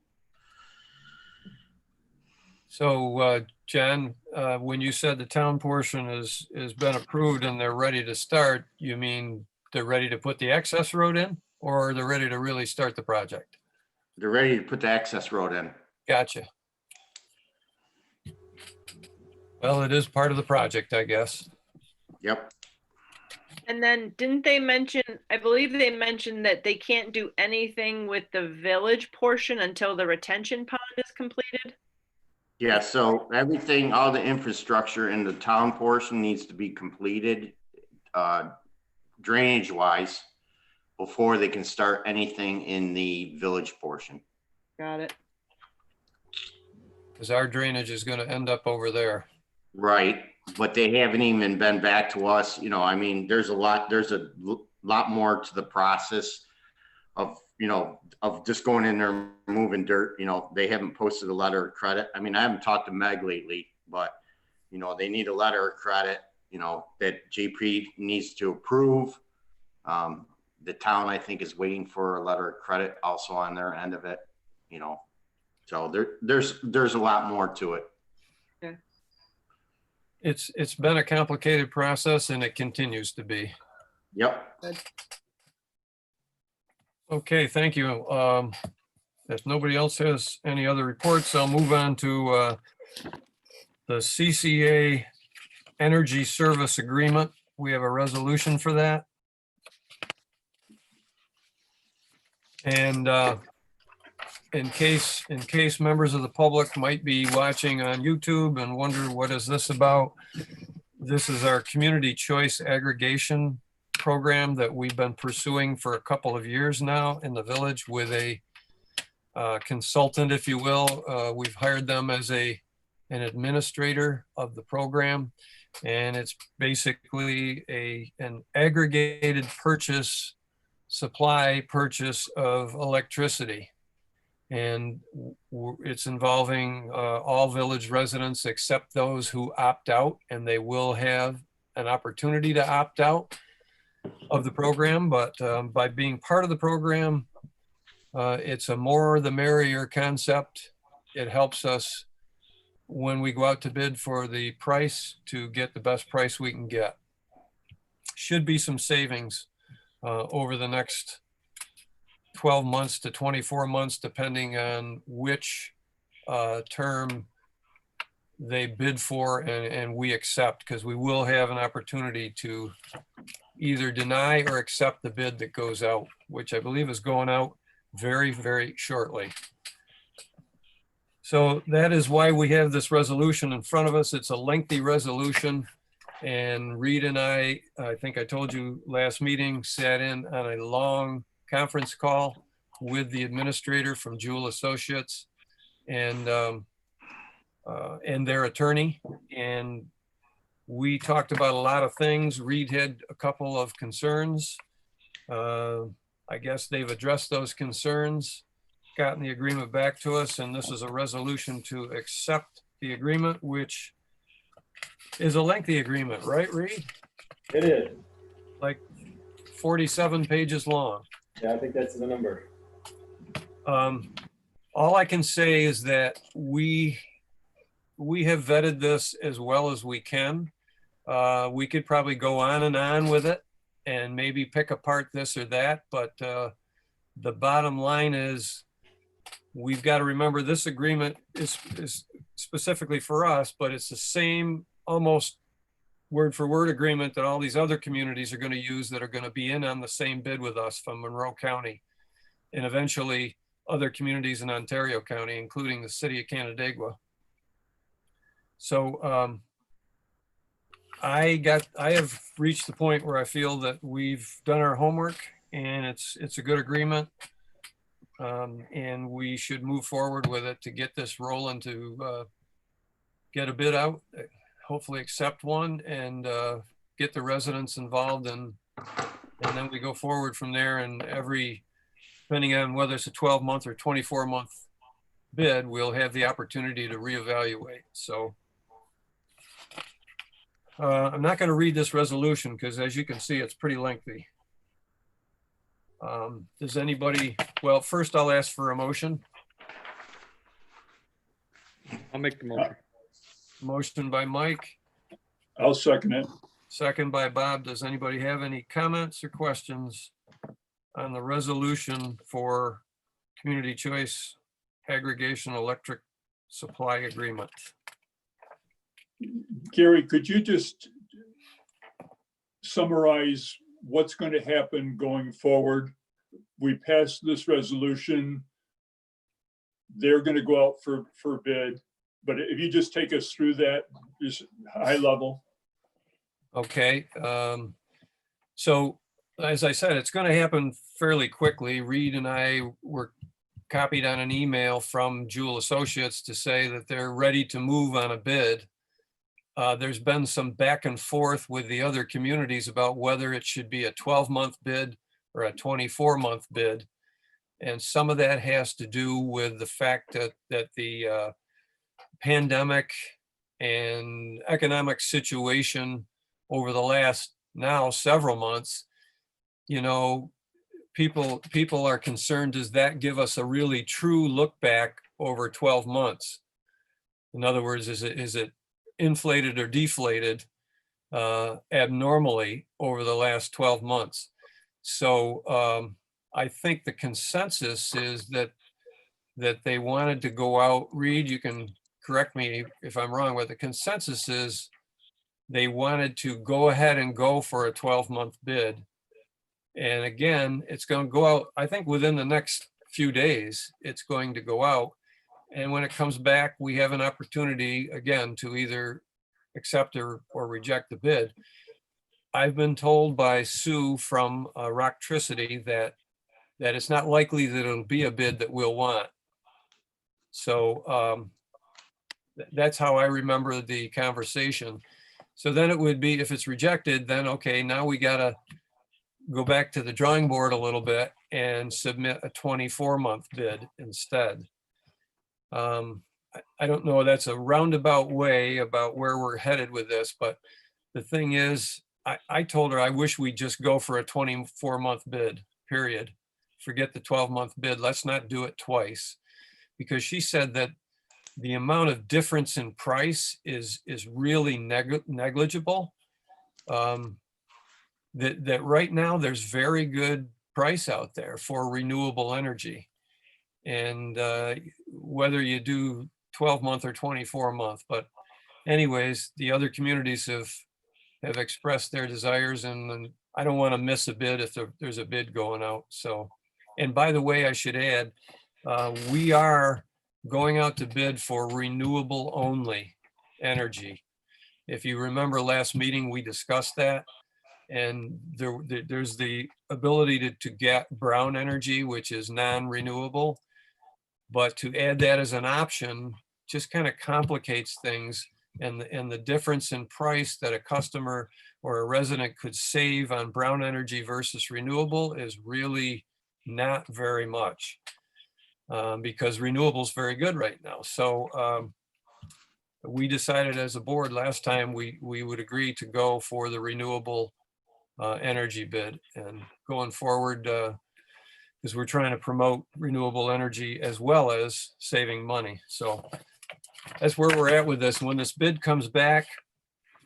So, John, when you said the town portion has been approved and they're ready to start, you mean they're ready to put the access road in, or they're ready to really start the project? They're ready to put the access road in. Gotcha. Well, it is part of the project, I guess. Yep. And then didn't they mention, I believe they mentioned that they can't do anything with the village portion until the retention pond is completed? Yeah, so everything, all the infrastructure in the town portion needs to be completed drainage wise before they can start anything in the village portion. Got it. Because our drainage is going to end up over there. Right, but they haven't even been back to us, I mean, there's a lot more to the process of, of just going in there and moving dirt. They haven't posted a letter of credit. I mean, I haven't talked to Meg lately, but, they need a letter of credit, that JP needs to approve. The town, I think, is waiting for a letter of credit also on their end of it, so there's a lot more to it. Okay. It's been a complicated process and it continues to be. Yep. Good. Okay, thank you. If nobody else has any other reports, I'll move on to the CCA Energy Service Agreement. We have a resolution for that. And in case members of the public might be watching on YouTube and wonder what is this about, this is our community choice aggregation program that we've been pursuing for a couple of years now in the village with a consultant, if you will. We've hired them as an administrator of the program, and it's basically an aggregated supply purchase of electricity. And it's involving all village residents except those who opt out, and they will have an opportunity to opt out of the program. But by being part of the program, it's a more the merrier concept. It helps us when we go out to bid for the price to get the best price we can get. Should be some savings over the next 12 months to 24 months, depending on which term they bid for and we accept, because we will have an opportunity to either deny or accept the bid that goes out, which I believe is going out very, very shortly. So that is why we have this resolution in front of us. It's a lengthy resolution. And Reed and I think I told you last meeting, sat in on a long conference call with the administrator from Jewel Associates and their attorney. And we talked about a lot of things. Reed had a couple of concerns. I guess they've addressed those concerns, gotten the agreement back to us, and this is a resolution to accept the agreement, which is a lengthy agreement, right, Reed? It is. Like 47 pages long. Yeah, I think that's the number. All I can say is that we have vetted this as well as we can. We could probably go on and on with it and maybe pick apart this or that, but the bottom line is we've got to remember this agreement is specifically for us, but it's the same almost word for word agreement that all these other communities are going to use that are going to be in on the same bid with us from Monroe County and eventually other communities in Ontario County, including the city of Canandaigua. So I have reached the point where I feel that we've done our homework and it's a good agreement. And we should move forward with it to get this rolling, to get a bid out, hopefully accept one, and get the residents involved, and then we go forward from there. And depending on whether it's a 12-month or 24-month bid, we'll have the opportunity to reevaluate. So I'm not going to read this resolution because, as you can see, it's pretty lengthy. Does anybody, well, first I'll ask for a motion. I'll make the motion. Motion by Mike, I'll second it. second by Bob. Does anybody have any comments or questions on the resolution for Community Choice Aggregation Electric Supply Agreement? Gary, could you just summarize what's going to happen going forward? We passed this resolution. They're going to go out for bid, but if you just take us through that, just high level. Okay, so as I said, it's going to happen fairly quickly. Reed and I were copied on an email from Jewel Associates to say that they're ready to move on a bid. There's been some back and forth with the other communities about whether it should be a 12-month bid or a 24-month bid. And some of that has to do with the fact that the pandemic and economic situation over the last now several months, you know, people are concerned, does that give us a really true look back over 12 months? In other words, is it inflated or deflated abnormally over the last 12 months? So I think the consensus is that they wanted to go out. Reed, you can correct me if I'm wrong, but the consensus is they wanted to go ahead and go for a 12-month bid. And again, it's going to go out, I think within the next few days, it's going to go out. And when it comes back, we have an opportunity again to either accept or reject the bid. I've been told by Sue from Rocktricity that it's not likely that it'll be a bid that we'll want. So that's how I remember the conversation. So then it would be, if it's rejected, then okay, now we gotta go back to the drawing board a little bit and submit a 24-month bid instead. I don't know, that's a roundabout way about where we're headed with this, but the thing is, I told her I wish we'd just go for a 24-month bid, period. Forget the 12-month bid. Let's not do it twice. Because she said that the amount of difference in price is really negligible. That right now there's very good price out there for renewable energy. And whether you do 12-month or 24-month, but anyways, the other communities have expressed their desires, and I don't want to miss a bid if there's a bid going out. So, and by the way, I should add, we are going out to bid for renewable only energy. If you remember last meeting, we discussed that. And there's the ability to get brown energy, which is non-renewable. But to add that as an option just kind of complicates things. And the difference in price that a customer or a resident could save on brown energy versus renewable is really not very much. Because renewable is very good right now. So we decided as a board last time we would agree to go for the renewable energy bid, and going forward, because we're trying to promote renewable energy as well as saving money. So that's where we're at with this. When this bid comes back,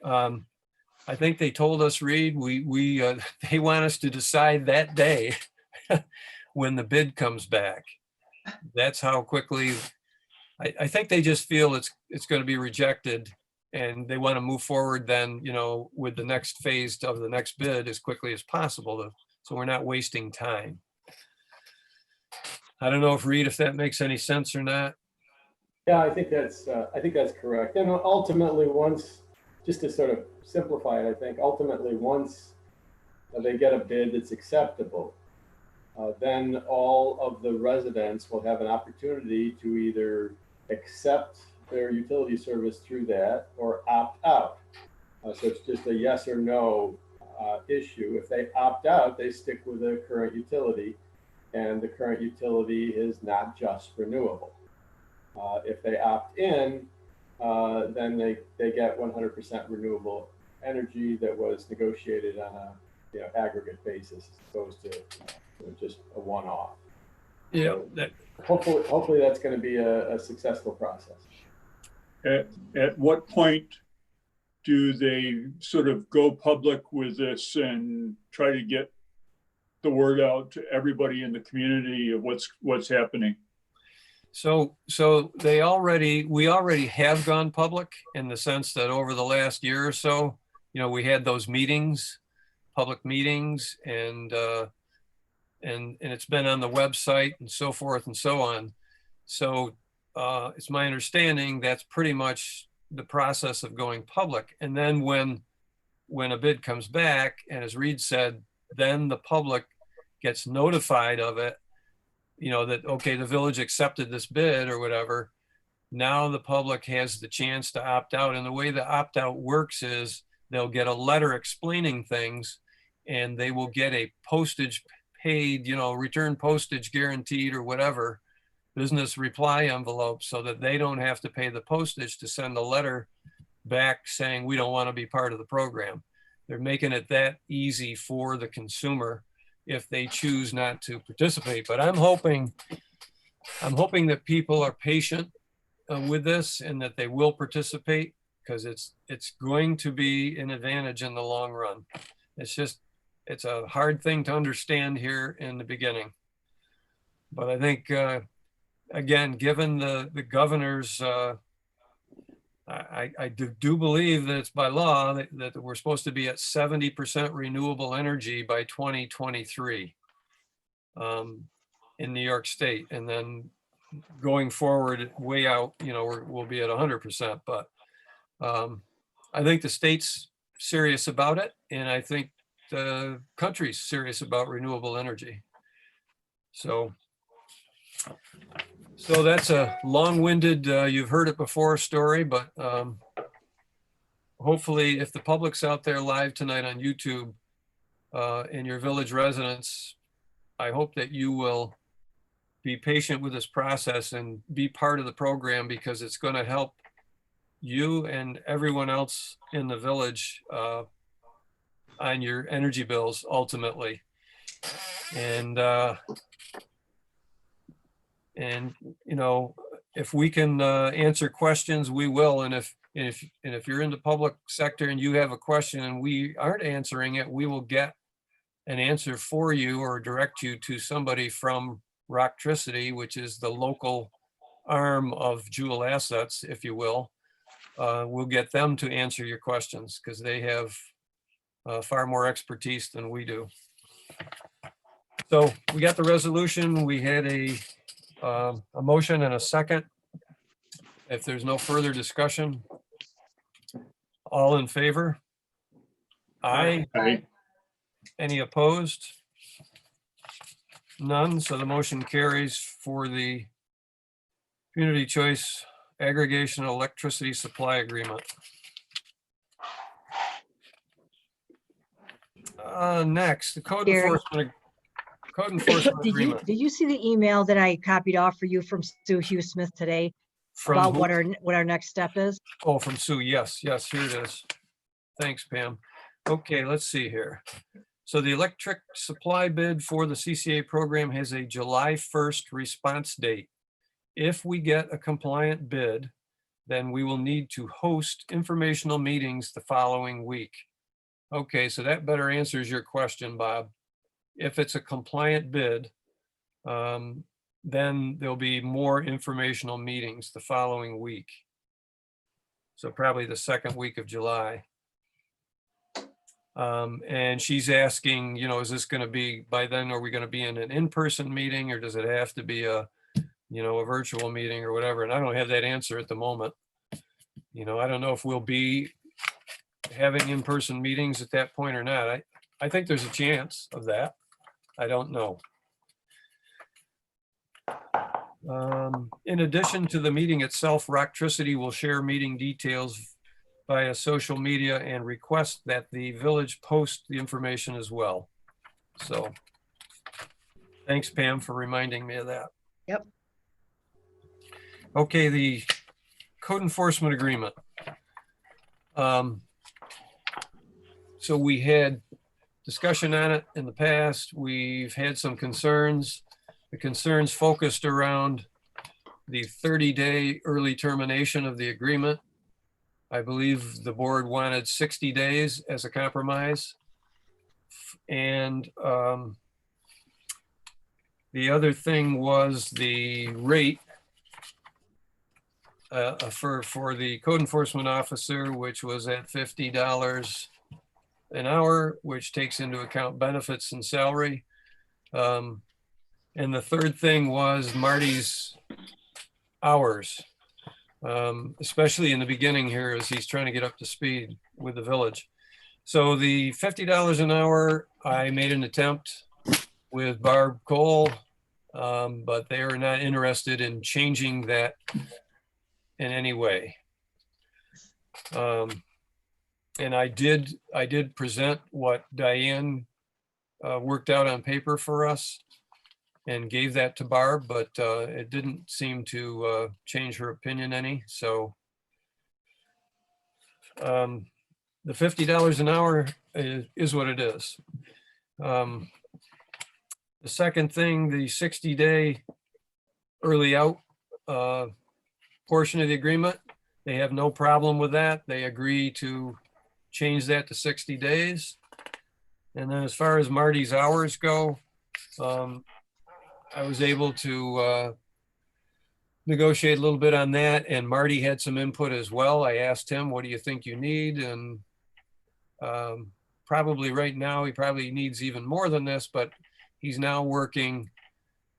I think they told us, Reed, they want us to decide that day when the bid comes back. That's how quickly, I think they just feel it's going to be rejected, and they want to move forward then, you know, with the next phase of the next bid as quickly as possible, so we're not wasting time. I don't know if Reed, if that makes any sense or not. Yeah, I think that's correct. And ultimately, once, just to sort of simplify it, I think ultimately once they get a bid that's acceptable, then all of the residents will have an opportunity to either accept their utility service through that or opt out. So it's just a yes or no issue. If they opt out, they stick with the current utility, and the current utility is not just renewable. If they opt in, then they get 100% renewable energy that was negotiated on a aggregate basis as opposed to just a one-off. Yeah, Hopefully that's going to be a successful process. At what point do they sort of go public with this and try to get the word out to everybody in the community of what's happening? So we already have gone public in the sense that over the last year or so, we had those meetings, public meetings, and it's been on the website and so forth and so on. So it's my understanding that's pretty much the process of going public. And then when a bid comes back, and as Reed said, then the public gets notified of it, that, okay, the village accepted this bid or whatever. Now the public has the chance to opt out. And the way the opt out works is they'll get a letter explaining things, and they will get a postage paid, return postage guaranteed or whatever, business reply envelope, so that they don't have to pay the postage to send a letter back saying we don't want to be part of the program. They're making it that easy for the consumer if they choose not to participate. But I'm hoping that people are patient with this and that they will participate, because it's going to be an advantage in the long run. It's a hard thing to understand here in the beginning. But I think, again, given the governor's, I do believe that it's by law that we're supposed to be at 70% renewable energy by 2023 in New York State. And then going forward, way out, we'll be at 100%. But I think the state's serious about it, and I think the country's serious about renewable energy. So that's a long-winded, you've heard it before story, but hopefully if the public's out there live tonight on YouTube and your village residents, I hope that you will be patient with this process and be part of the program, because it's going to help you and everyone else in the village on your energy bills ultimately. And if we can answer questions, we will. And if you're in the public sector and you have a question and we aren't answering it, we will get an answer for you or direct you to somebody from Rocktricity, which is the local arm of Jewel Assets, if you will. We'll get them to answer your questions, because they have far more expertise than we do. So we got the resolution. We had a motion and a second. If there's no further discussion, all in favor? Aye. Aye. Any opposed? None. So the motion carries for the Community Choice Aggregation Electricity Supply Agreement. Next, the Code Gary. Enforcement Agreement. Did you see the email that I copied off for you from Sue Hugh Smith today about From what who? what our next step is? Oh, from Sue. Yes, here it is. Thanks, Pam. Okay, let's see here. So the electric supply bid for the CCA program has a July 1st response date. If we get a compliant bid, then we will need to host informational meetings the following week. Okay, so that better answers your question, Bob. If it's a compliant bid, then there'll be more informational meetings the following week. So probably the second week of July. And she's asking, is this going to be, by then, are we going to be in an in-person meeting, or does it have to be a a virtual meeting or whatever, and I don't have that answer at the moment. I don't know if we'll be having in-person meetings at that point or not. I think there's a chance of that. I don't know. In addition to the meeting itself, Rocktricity will share meeting details via social media and request that the village post the information as well. So thanks, Pam, for reminding me of that. Yep. Okay, the code enforcement agreement. So we had discussion on it in the past. We've had some concerns. The concerns focused around the 30-day early termination of the agreement. I believe the board wanted 60 days as a compromise. And the other thing was the rate for the code enforcement officer, which was at $50 an hour, which takes into account benefits and salary. And the third thing was Marty's hours, especially in the beginning here as he's trying to get up to speed with the village. So the $50 an hour, I made an attempt with Barb Cole, but they are not interested in changing that in any way. And I did present what Diane worked out on paper for us and gave that to Barb, but it didn't seem to change her opinion any. So the $50 an hour is what it is. The second thing, the 60-day early out portion of the agreement, they have no problem with that. They agree to change that to 60 days. And then as far as Marty's hours go, I was able to negotiate a little bit on that, and Marty had some input as well. I asked him, what do you think you need? And probably right now, he probably needs even more than this, but he's now working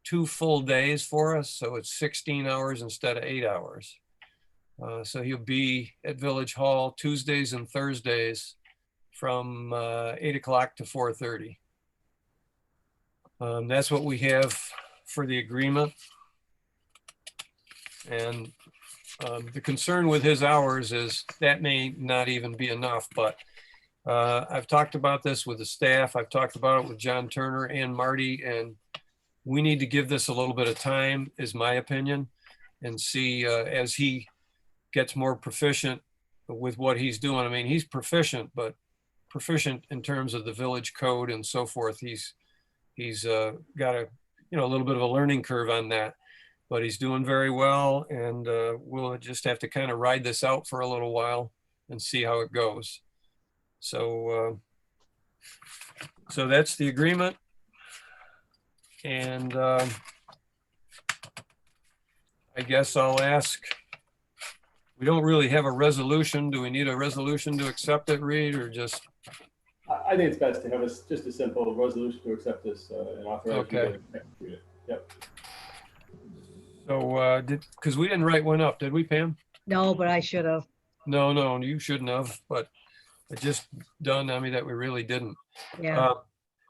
2 full days for us. So it's 16 hours instead of 8 hours. So he'll be at Village Hall Tuesdays and Thursdays from 8 o'clock to 4:30. That's what we have for the agreement. And the concern with his hours is that may not even be enough, but I've talked about this with the staff. I've talked about it with John Turner and Marty, and we need to give this a little bit of time, is my opinion, and see as he gets more proficient with what he's doing. I mean, he's proficient, but proficient in terms of the village code and so forth. He's got a little bit of a learning curve on that, but he's doing very well, and we'll just have to kind of ride this out for a little while and see how it goes. So so that's the agreement. And I guess I'll ask, we don't really have a resolution. Do we need a resolution to accept it, Reed, or just? I think it's best to have just a simple resolution to accept this and authorize. Okay. It. Yep. So because we didn't write one up, did we, Pam? No, but I should have. No, you shouldn't have, but it just dawned on me that we really didn't. Yeah.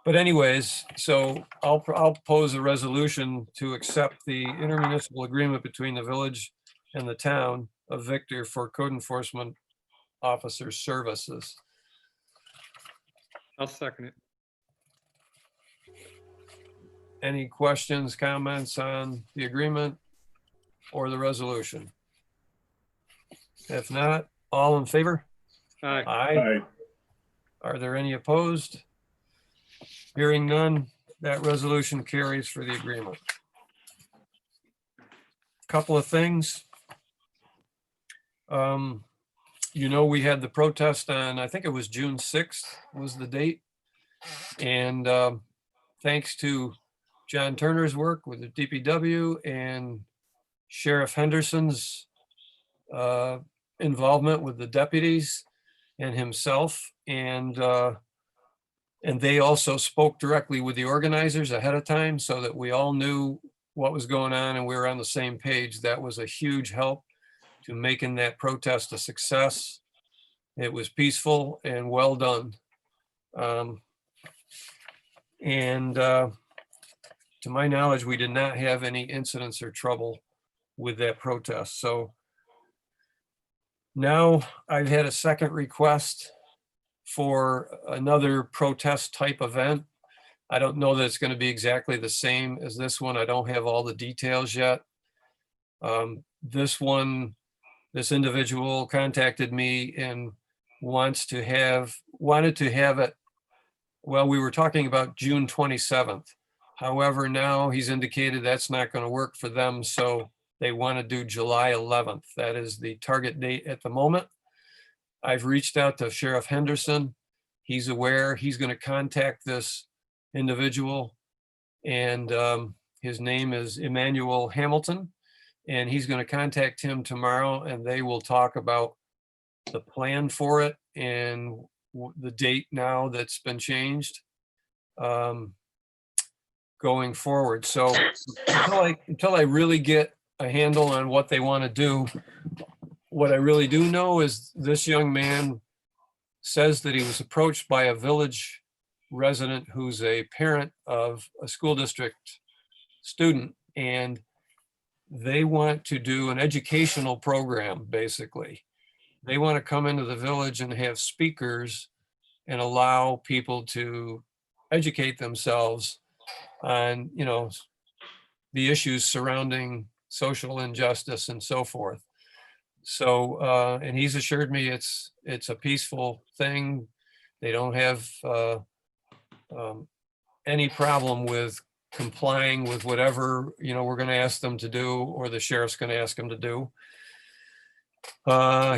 But anyways, so I'll pose a resolution to accept the intermunicipal agreement between the village and the town of Victor for code enforcement officer services. I'll second it. Any questions, comments on the agreement or the resolution? If not, all in favor? Aye. Aye. Aye. Are there any opposed? Hearing none, that resolution carries for the agreement. Couple of things. We had the protest on, I think it was June 6th was the date. And thanks to John Turner's work with the DPW and Sheriff Henderson's involvement with the deputies and himself, and they also spoke directly with the organizers ahead of time so that we all knew what was going on and we were on the same page. That was a huge help to making that protest a success. It was peaceful and well done. To my knowledge, we did not have any incidents or trouble with that protest. So now I've had a second request for another protest type event. I don't know that it's going to be exactly the same as this one. I don't have all the details yet. This individual contacted me and wanted to have it. Well, we were talking about June 27th. However, now he's indicated that's not going to work for them. So they want to do July 11th. That is the target date at the moment. I've reached out to Sheriff Henderson. He's aware. He's going to contact this individual, and his name is Emmanuel Hamilton, and he's going to contact him tomorrow, and they will talk about the plan for it and the date now that's been changed going forward. So until I really get a handle on what they want to do, what I really do know is this young man says that he was approached by a village resident who's a parent of a school district student, and they want to do an educational program. Basically, they want to come into the village and have speakers and allow people to educate themselves on, you know, the issues surrounding social injustice and so forth. So, and he's assured me it's a peaceful thing. They don't have any problem with complying with whatever, you know, we're going to ask them to do, or the sheriff's going to ask them to do.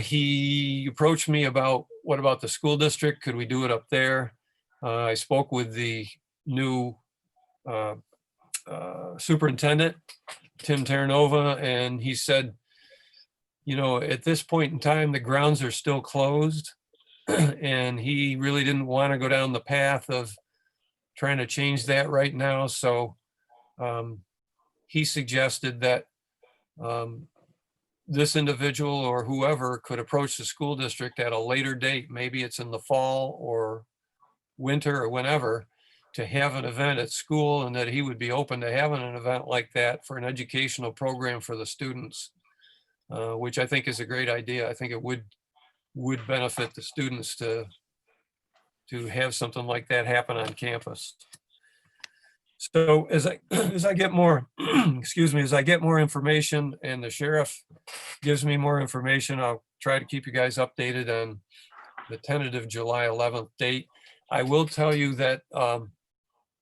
He approached me about, what about the school district? Could we do it up there? I spoke with the new superintendent, Tim Terranova, and he said, you know, at this point in time, the grounds are still closed. And he really didn't want to go down the path of trying to change that right now. So he suggested that this individual or whoever could approach the school district at a later date, maybe it's in the fall or winter or whenever, to have an event at school, and that he would be open to having an event like that for an educational program for the students, which I think is a great idea. I think it would benefit the students to have something like that happen on campus. So as I get more, excuse me, as I get more information and the sheriff gives me more information, I'll try to keep you guys updated on the tentative July 11th date. I will tell you that,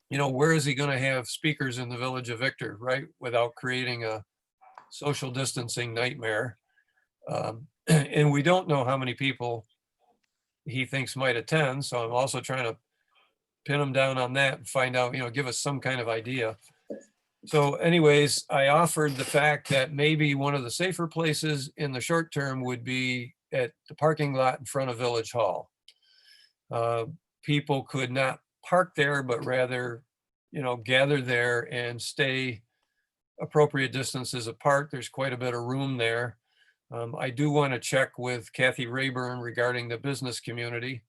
you know, where is he going to have speakers in the village of Victor, right? Without creating a social distancing nightmare. And we don't know how many people he thinks might attend. So I'm also trying to pin him down on that and find out, you know, give us some kind of idea. So anyways, I offered the fact that maybe one of the safer places in the short term would be at the parking lot in front of Village Hall. People could not park there, but rather, you know, gather there and stay appropriate distances apart. There's quite a bit of room there. I do want to check with Kathy Rayburn regarding the business community,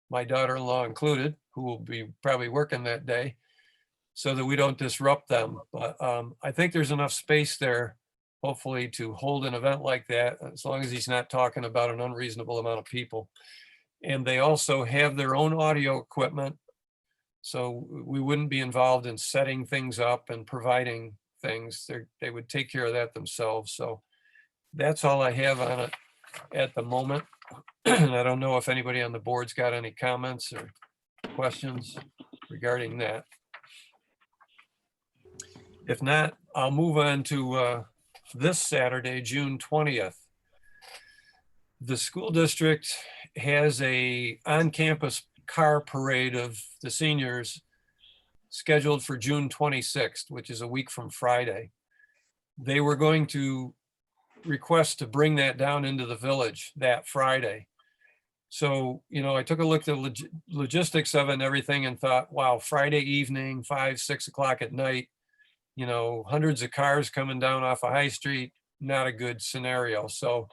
my daughter-in-law included, who will be probably working that day, so that we don't disrupt them. But I think there's enough space there, hopefully, to hold an event like that, as long as he's not talking about an unreasonable amount of people. And they also have their own audio equipment, so we wouldn't be involved in setting things up and providing things. They would take care of that themselves. So that's all I have on it at the moment. And I don't know if anybody on the board's got any comments or questions regarding that. If not, I'll move on to this Saturday, June 20th. The school district has a on-campus car parade of the seniors scheduled for June 26th, which is a week from Friday. They were going to request to bring that down into the village that Friday. So, you know, I took a look at the logistics of it and everything and thought, wow, Friday evening, 5, 6 o'clock at night, hundreds of cars coming down off of High Street, not a good scenario. So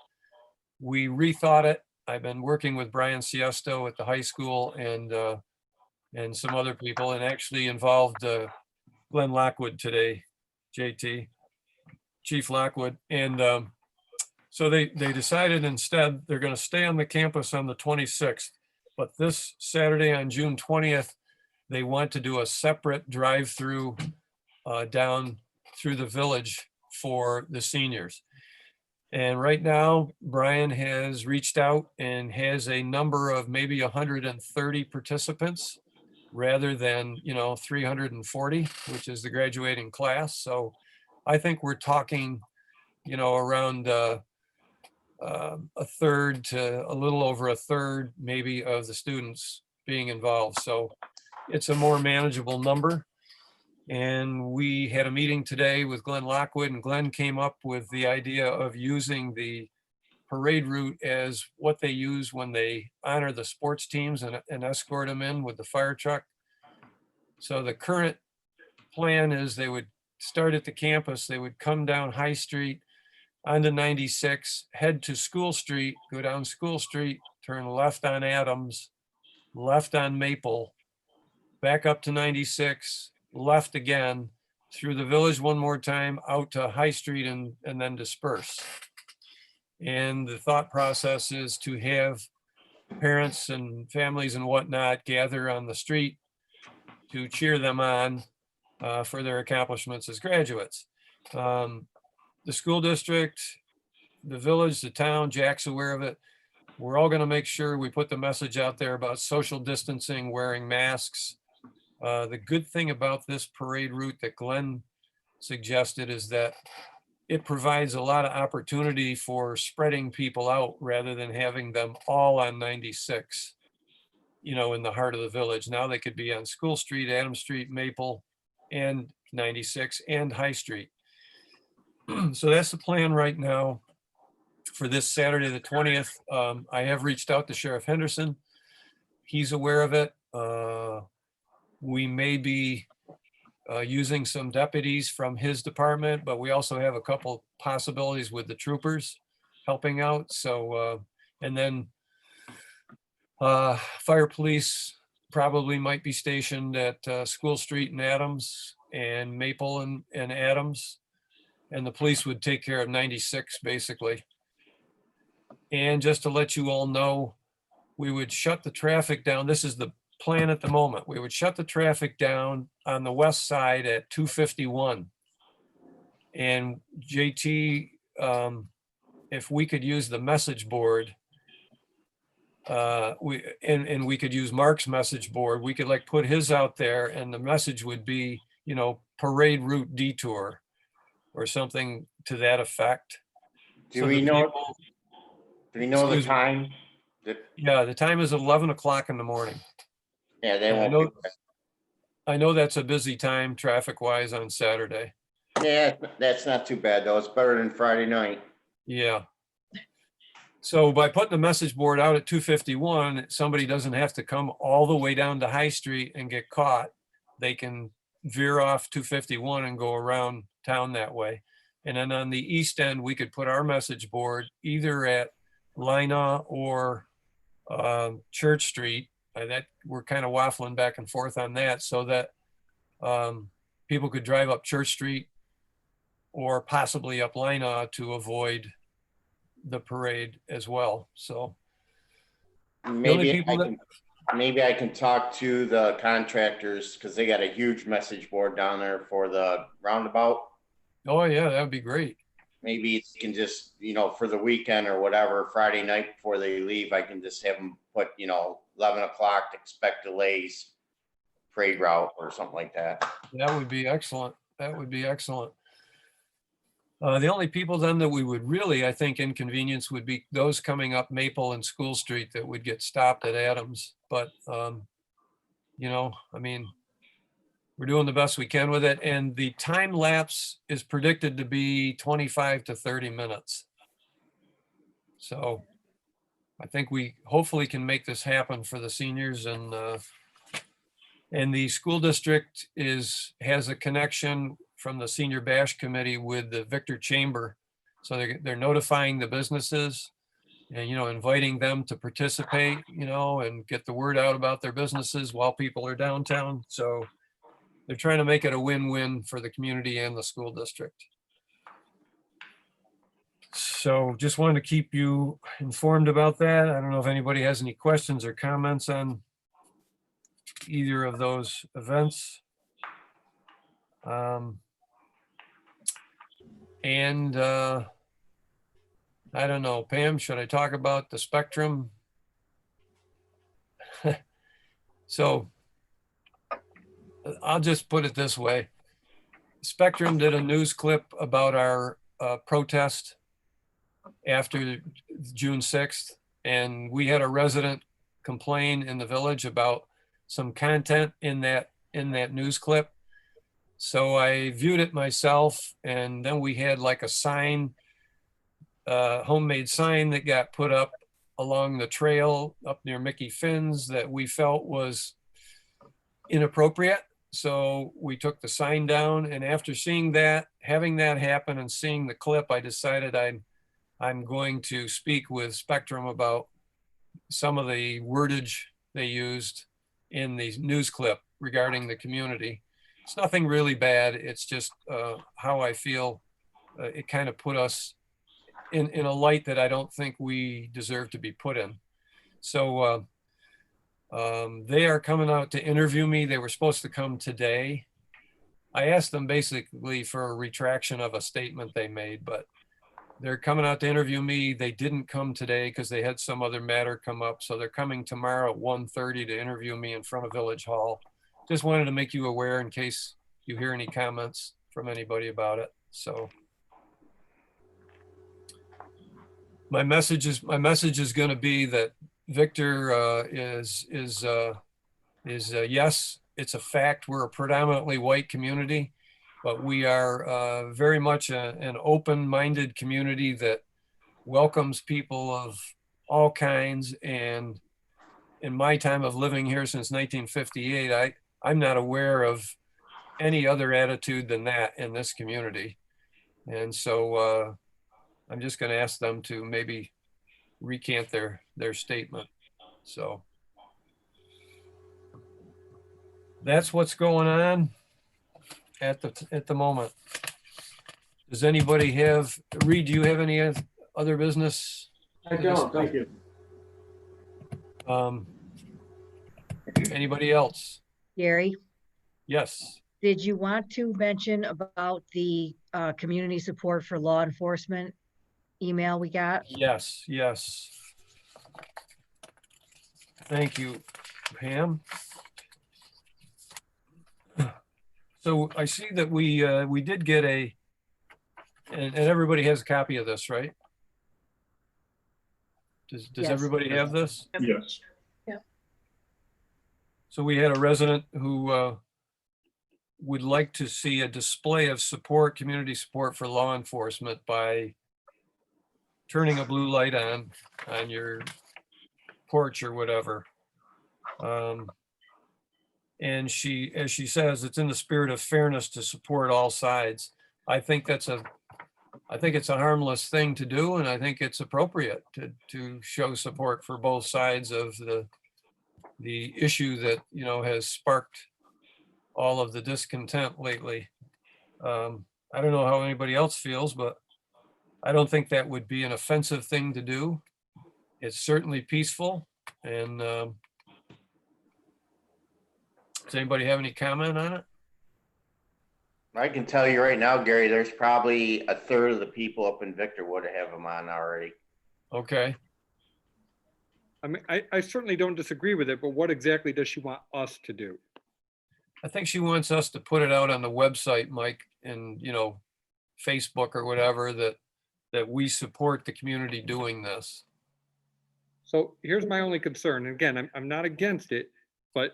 we rethought it. I've been working with Brian Siesto at the high school and some other people, and actually involved Glenn Lockwood today, JT, Chief Lockwood. And so they decided instead they're going to stay on the campus on the 26th, but this Saturday on June 20th, they want to do a separate drive-through down through the village for the seniors. And right now, Brian has reached out and has a number of maybe 130 participants rather than, 340, which is the graduating class. So I think we're talking, around a third to a little over a third maybe of the students being involved. So it's a more manageable number. And we had a meeting today with Glenn Lockwood, and Glenn came up with the idea of using the parade route as what they use when they honor the sports teams and escort them in with the fire truck. So the current plan is they would start at the campus, they would come down High Street onto 96, head to School Street, go down School Street, turn left on Adams, left on Maple, back up to 96, left again, through the village one more time, out to High Street and then disperse. And the thought process is to have parents and families and whatnot gather on the street to cheer them on for their accomplishments as graduates. The school district, the village, the town, Jack's aware of it. We're all going to make sure we put the message out there about social distancing, wearing masks. The good thing about this parade route that Glenn suggested is that it provides a lot of opportunity for spreading people out rather than having them all on 96, in the heart of the village. Now they could be on School Street, Adams Street, Maple, and 96 and High Street. So that's the plan right now for this Saturday, the 20th. I have reached out to Sheriff Henderson. He's aware of it. We may be using some deputies from his department, but we also have a couple possibilities with the troopers helping out. So, and then fire police probably might be stationed at School Street and Adams and Maple and Adams. And the police would take care of 96 basically. And just to let you all know, we would shut the traffic down. This is the plan at the moment. We would shut the traffic down on the west side at 251. And JT, if we could use the message board, we could use Mark's message board, we could put his out there and the message would be, parade route detour or something to that effect. Do we know the time? Yeah, the time is 11 o'clock in the morning. Yeah, they won't. I know that's a busy time traffic wise on Saturday. Yeah, that's not too bad though. It's better than Friday night. Yeah. So by putting the message board out at 251, somebody doesn't have to come all the way down to High Street and get caught. They can veer off 251 and go around town that way. And then on the east end, we could put our message board either at Lina or Church Street. That we're kind of waffling back and forth on that, so that people could drive up Church Street or possibly up Lina to avoid the parade as well. So maybe I can talk to the contractors because they got a huge message board down there for the roundabout. Oh yeah, that would be great. Maybe you can just, for the weekend or whatever, Friday night before they leave, I can just have them put, 11 o'clock, expect delays, parade route or something like that. That would be excellent. That would be excellent. The only people then that we would really, I think, inconvenience would be those coming up Maple and School Street that would get stopped at Adams. But, we're doing the best we can with it. And the time lapse is predicted to be 25 to 30 minutes. So I think we hopefully can make this happen for the seniors, and the school district has a connection from the Senior Bash Committee with the Victor Chamber. So they're notifying the businesses and, you know, inviting them to participate, you know, and get the word out about their businesses while people are downtown. So they're trying to make it a win-win for the community and the school district. So just wanted to keep you informed about that. I don't know if anybody has any questions or comments on either of those events. I don't know, Pam, should I talk about the Spectrum? So I'll just put it this way. Spectrum did a news clip about our protest after June 6th. And we had a resident complain in the village about some content in that news clip. So I viewed it myself, and then we had like a sign, homemade sign that got put up along the trail up near Mickey Finn's that we felt was inappropriate. So we took the sign down, and after seeing that, having that happen and seeing the clip, I decided I'm going to speak with Spectrum about some of the wordage they used in the news clip regarding the community. It's nothing really bad. It's just how I feel it kind of put us in a light that I don't think we deserve to be put in. So they are coming out to interview me. They were supposed to come today. I asked them basically for a retraction of a statement they made, but they're coming out to interview me. They didn't come today because they had some other matter come up. So they're coming tomorrow at 1:30 to interview me in front of Village Hall. Just wanted to make you aware in case you hear any comments from anybody about it. So my message is going to be that Victor is yes, it's a fact. We're a predominantly white community, but we are very much an open-minded community that welcomes people of all kinds. And in my time of living here since 1958, I'm not aware of any other attitude than that in this community. And so I'm just going to ask them to maybe recant their statement. So that's what's going on at the moment. Does anybody have, Reed, do you have any other business? I don't, thank you. Anybody else? Gary, Yes. did you want to mention about the community support for law enforcement email we got? Yes, yes. Thank you, Pam. So I see that we did get and everybody has a copy of this, right? Does Yes. everybody have this? Yes. So we had a resident who would like to see a display of support, community support for law enforcement by turning a blue light on your porch or whatever. And as she says, it's in the spirit of fairness to support all sides. I think it's a harmless thing to do, and I think it's appropriate to show support for both sides of the issue that, you know, has sparked all of the discontent lately. I don't know how anybody else feels, but I don't think that would be an offensive thing to do. It's certainly peaceful. And does anybody have any comment on it? I can tell you right now, Gary, there's probably a third of the people up in Victor would have them on already. Okay. I mean, I certainly don't disagree with it, but what exactly does she want us to do? I think she wants us to put it out on the website, Mike, and, you know, Facebook or whatever, that we support the community doing this. So here's my only concern. And again, I'm not against it, but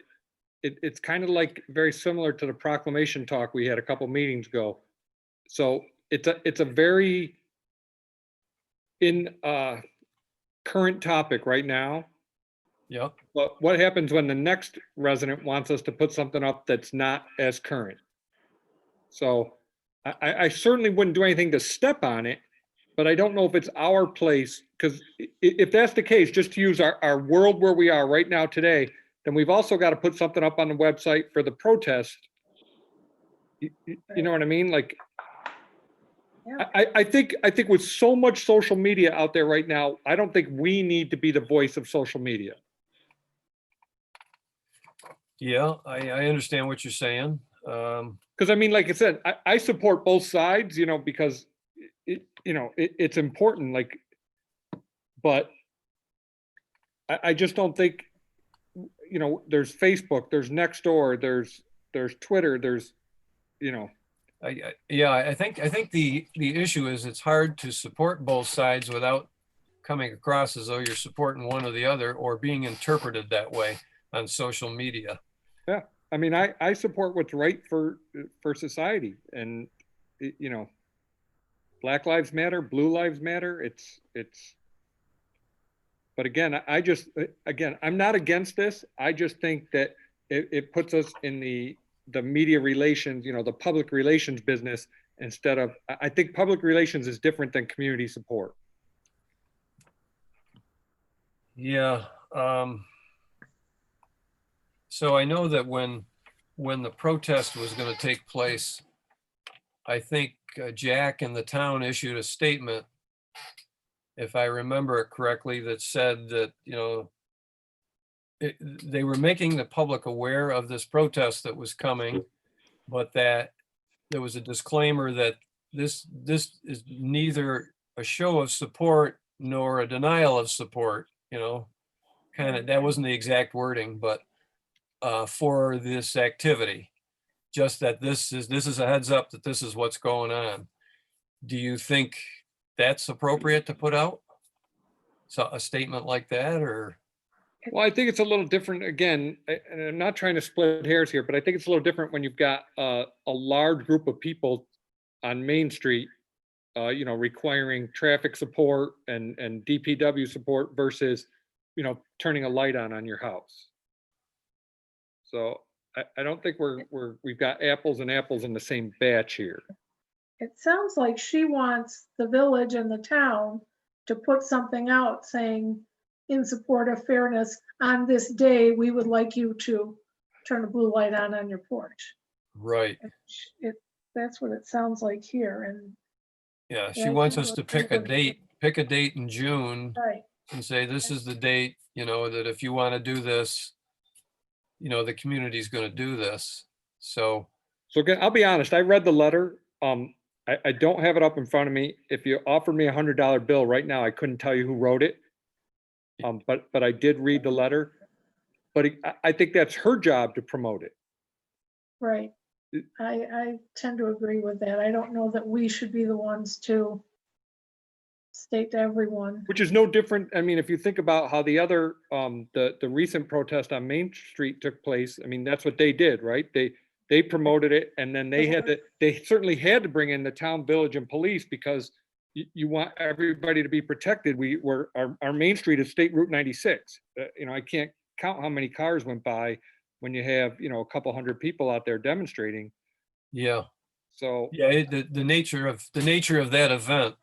it's kind of like very similar to the proclamation talk we had a couple meetings ago. So it's a very current topic right now. Yep. But what happens when the next resident wants us to put something up that's not as current? So I certainly wouldn't do anything to step on it, but I don't know if it's our place, because if that's the case, just to use our world where we are right now today, then we've also got to put something up on the website for the protest. You know what I mean? Like, Yeah. I think with so much social media out there right now, I don't think we need to be the voice of social media. Yeah, I understand what you're saying. Because I mean, like I said, I support both sides, you know, because it's important, like, but I just don't think, you know, there's Facebook, there's Nextdoor, there's Twitter, there's, you know. Yeah, I think the issue is it's hard to support both sides without coming across as though you're supporting one or the other or being interpreted that way on social media. Yeah, I mean, I support what's right for society, and you know, Black Lives Matter, Blue Lives Matter. It's. But again, I'm not against this. I just think that it puts us in the media relations, you know, the public relations business instead of. I think public relations is different than community support. Yeah. So I know that when the protest was going to take place, I think Jack and the town issued a statement, if I remember it correctly, that said that, you know, they were making the public aware of this protest that was coming, but that there was a disclaimer that this is neither a show of support nor a denial of support, you know, kind of, that wasn't the exact wording, but for this activity, just that this is a heads up that this is what's going on. Do you think that's appropriate to put out? So a statement like that, or? Well, I think it's a little different again, and I'm not trying to split hairs here, but I think it's a little different when you've got a large group of people on Main Street, you know, requiring traffic support and DPW support versus, you know, turning a light on your house. So I don't think we've got apples and apples in the same batch here. It sounds like she wants the village and the town to put something out saying, in support of fairness, on this day, we would like you to turn a blue light on your porch. Right. That's what it sounds like here. And Yeah, she Yeah, I wants think us to we're- pick a date in June right, and say, this is the date, you know, that if you want to do this, you know, the community's going to do this. So, So again, I'll be honest, I read the letter. I don't have it up in front of me. If you offered me $100 bill right now, I couldn't tell you who wrote it. But I did read the letter. But I think that's her job to promote it. right. I tend to agree with that. I don't know that we should be the ones to state to everyone. Which is no different. I mean, if you think about how the other, the recent protest on Main Street took place, I mean, that's what they did, right? They promoted it, and then they certainly had to bring in the town, village, and police because you want everybody to be protected. Our Main Street is State Route 96. You know, I can't count how many cars went by when you have, you know, a couple hundred people out there demonstrating. yeah, So, yeah, the nature of that event,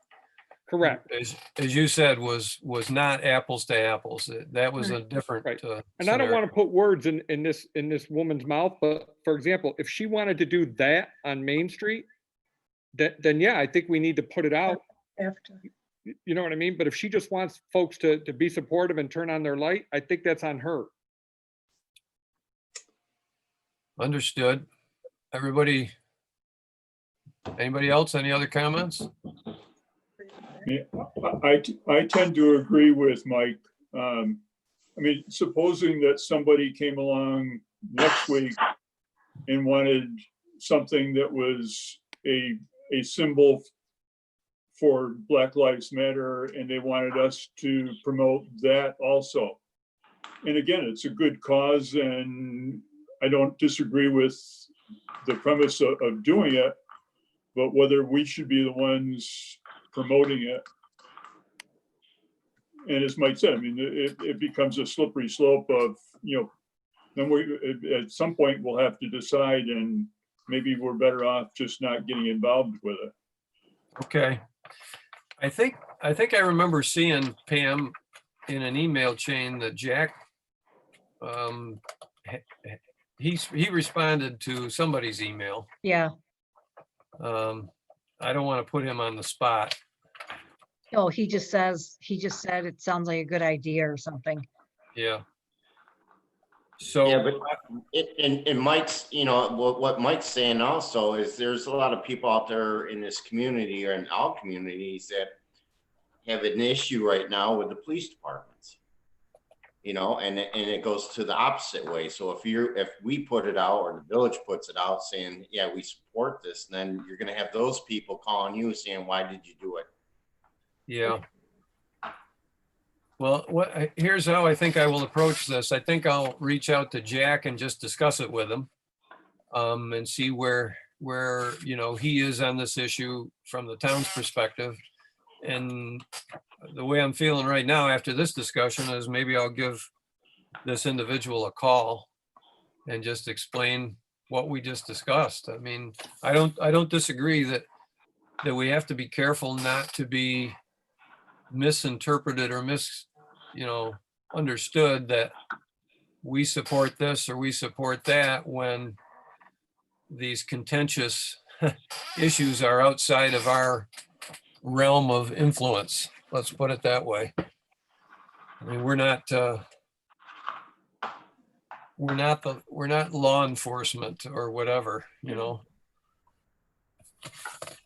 correct. as you said, was not apples to apples. That was a different. Right. And I don't want to put words in this woman's mouth, but for example, if she wanted to do that on Main Street, then yeah, I think we need to put it out. After. You know what I mean? But if she just wants folks to be supportive and turn on their light, I think that's on her. Understood. Everybody, anybody else? Any other comments? Yeah, I tend to agree with Mike. I mean, supposing that somebody came along next week and wanted something that was a symbol for Black Lives Matter, and they wanted us to promote that also. And again, it's a good cause, and I don't disagree with the premise of doing it, but whether we should be the ones promoting it. And as Mike said, I mean, it becomes a slippery slope of, you know, then at some point we'll have to decide and maybe we're better off just not getting involved with it. Okay. I think I remember seeing Pam in an email chain that Jack, he responded to somebody's email. Yeah. I don't want to put him on the spot. Oh, he just said it sounds like a good idea or something. Yeah. Yeah, So, but and Mike's, you know, what Mike's saying also is there's a lot of people out there in this community or in all communities that have an issue right now with the police departments. You know, and it goes to the opposite way. So if we put it out or the village puts it out saying, yeah, we support this, then you're gonna have those people calling you saying, why did you do it? yeah. Well, here's how I think I will approach this. I think I'll reach out to Jack and just discuss it with him. And see where, you know, he is on this issue from the town's perspective. And the way I'm feeling right now after this discussion is maybe I'll give this individual a call and just explain what we just discussed. I mean, I don't disagree that we have to be careful not to be misinterpreted or understood that we support this or we support that when these contentious issues are outside of our realm of influence. Let's put it that way. I mean, we're not law enforcement or whatever, you know.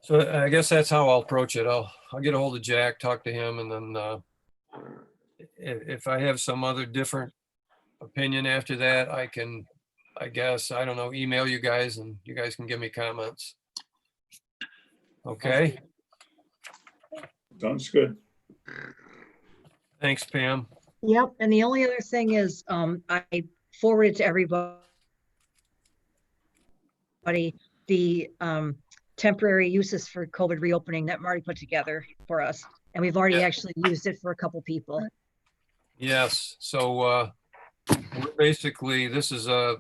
So I guess that's how I'll approach it. I'll get a hold of Jack, talk to him, and then if I have some other different opinion after that, I can, I guess, I don't know, email you guys and you guys can give me comments. Okay. Sounds good. Thanks, Pam. Yep. And the only other thing is, I forwarded to everybody the temporary uses for COVID reopening that Marty put together for us. And we've already actually used it for a couple people. Yes, so basically, this is a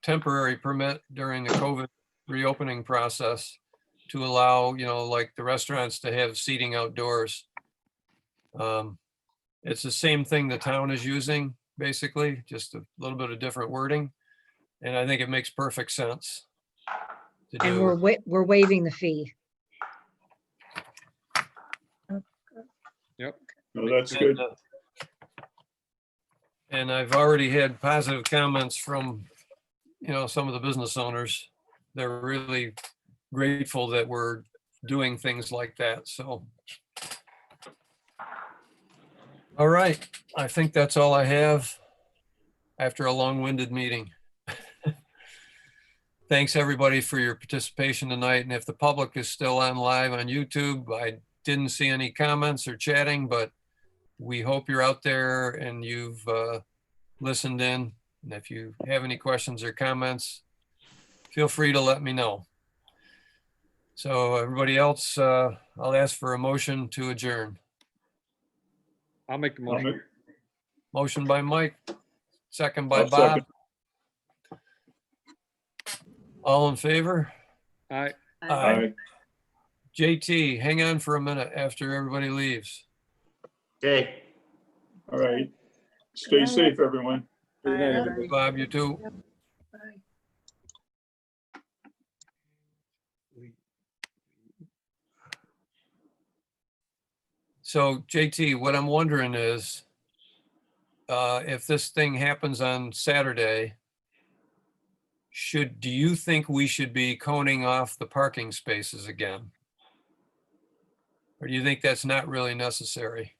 temporary permit during the COVID reopening process to allow, you know, like the restaurants to have seating outdoors. It's the same thing the town is using, basically, just a little bit of different wording. And I think it makes perfect sense to And do. we're waiving the fee. Yep. No, that's good. And I've already had positive comments from, you know, some of the business owners. They're really grateful that we're doing things like that, so. All right, I think that's all I have after a long-winded meeting. Thanks, everybody, for your participation tonight. And if the public is still on live on YouTube, I didn't see any comments or chatting, but we hope you're out there and you've listened in. And if you have any questions or comments, feel free to let me know. So everybody else, I'll ask for a motion to adjourn. I'll make the I'll motion. make- Motion by Mike, second by I'll Bob. second. All in favor? All right. Aye. JT, hang on for a minute after everybody leaves. Okay. All right. Stay safe, everyone. Good night, everybody. Bob, you too. Bye. So JT, what I'm wondering is, if this thing happens on Saturday, do you think we should be coning off the parking spaces again? Or do you think that's not really necessary?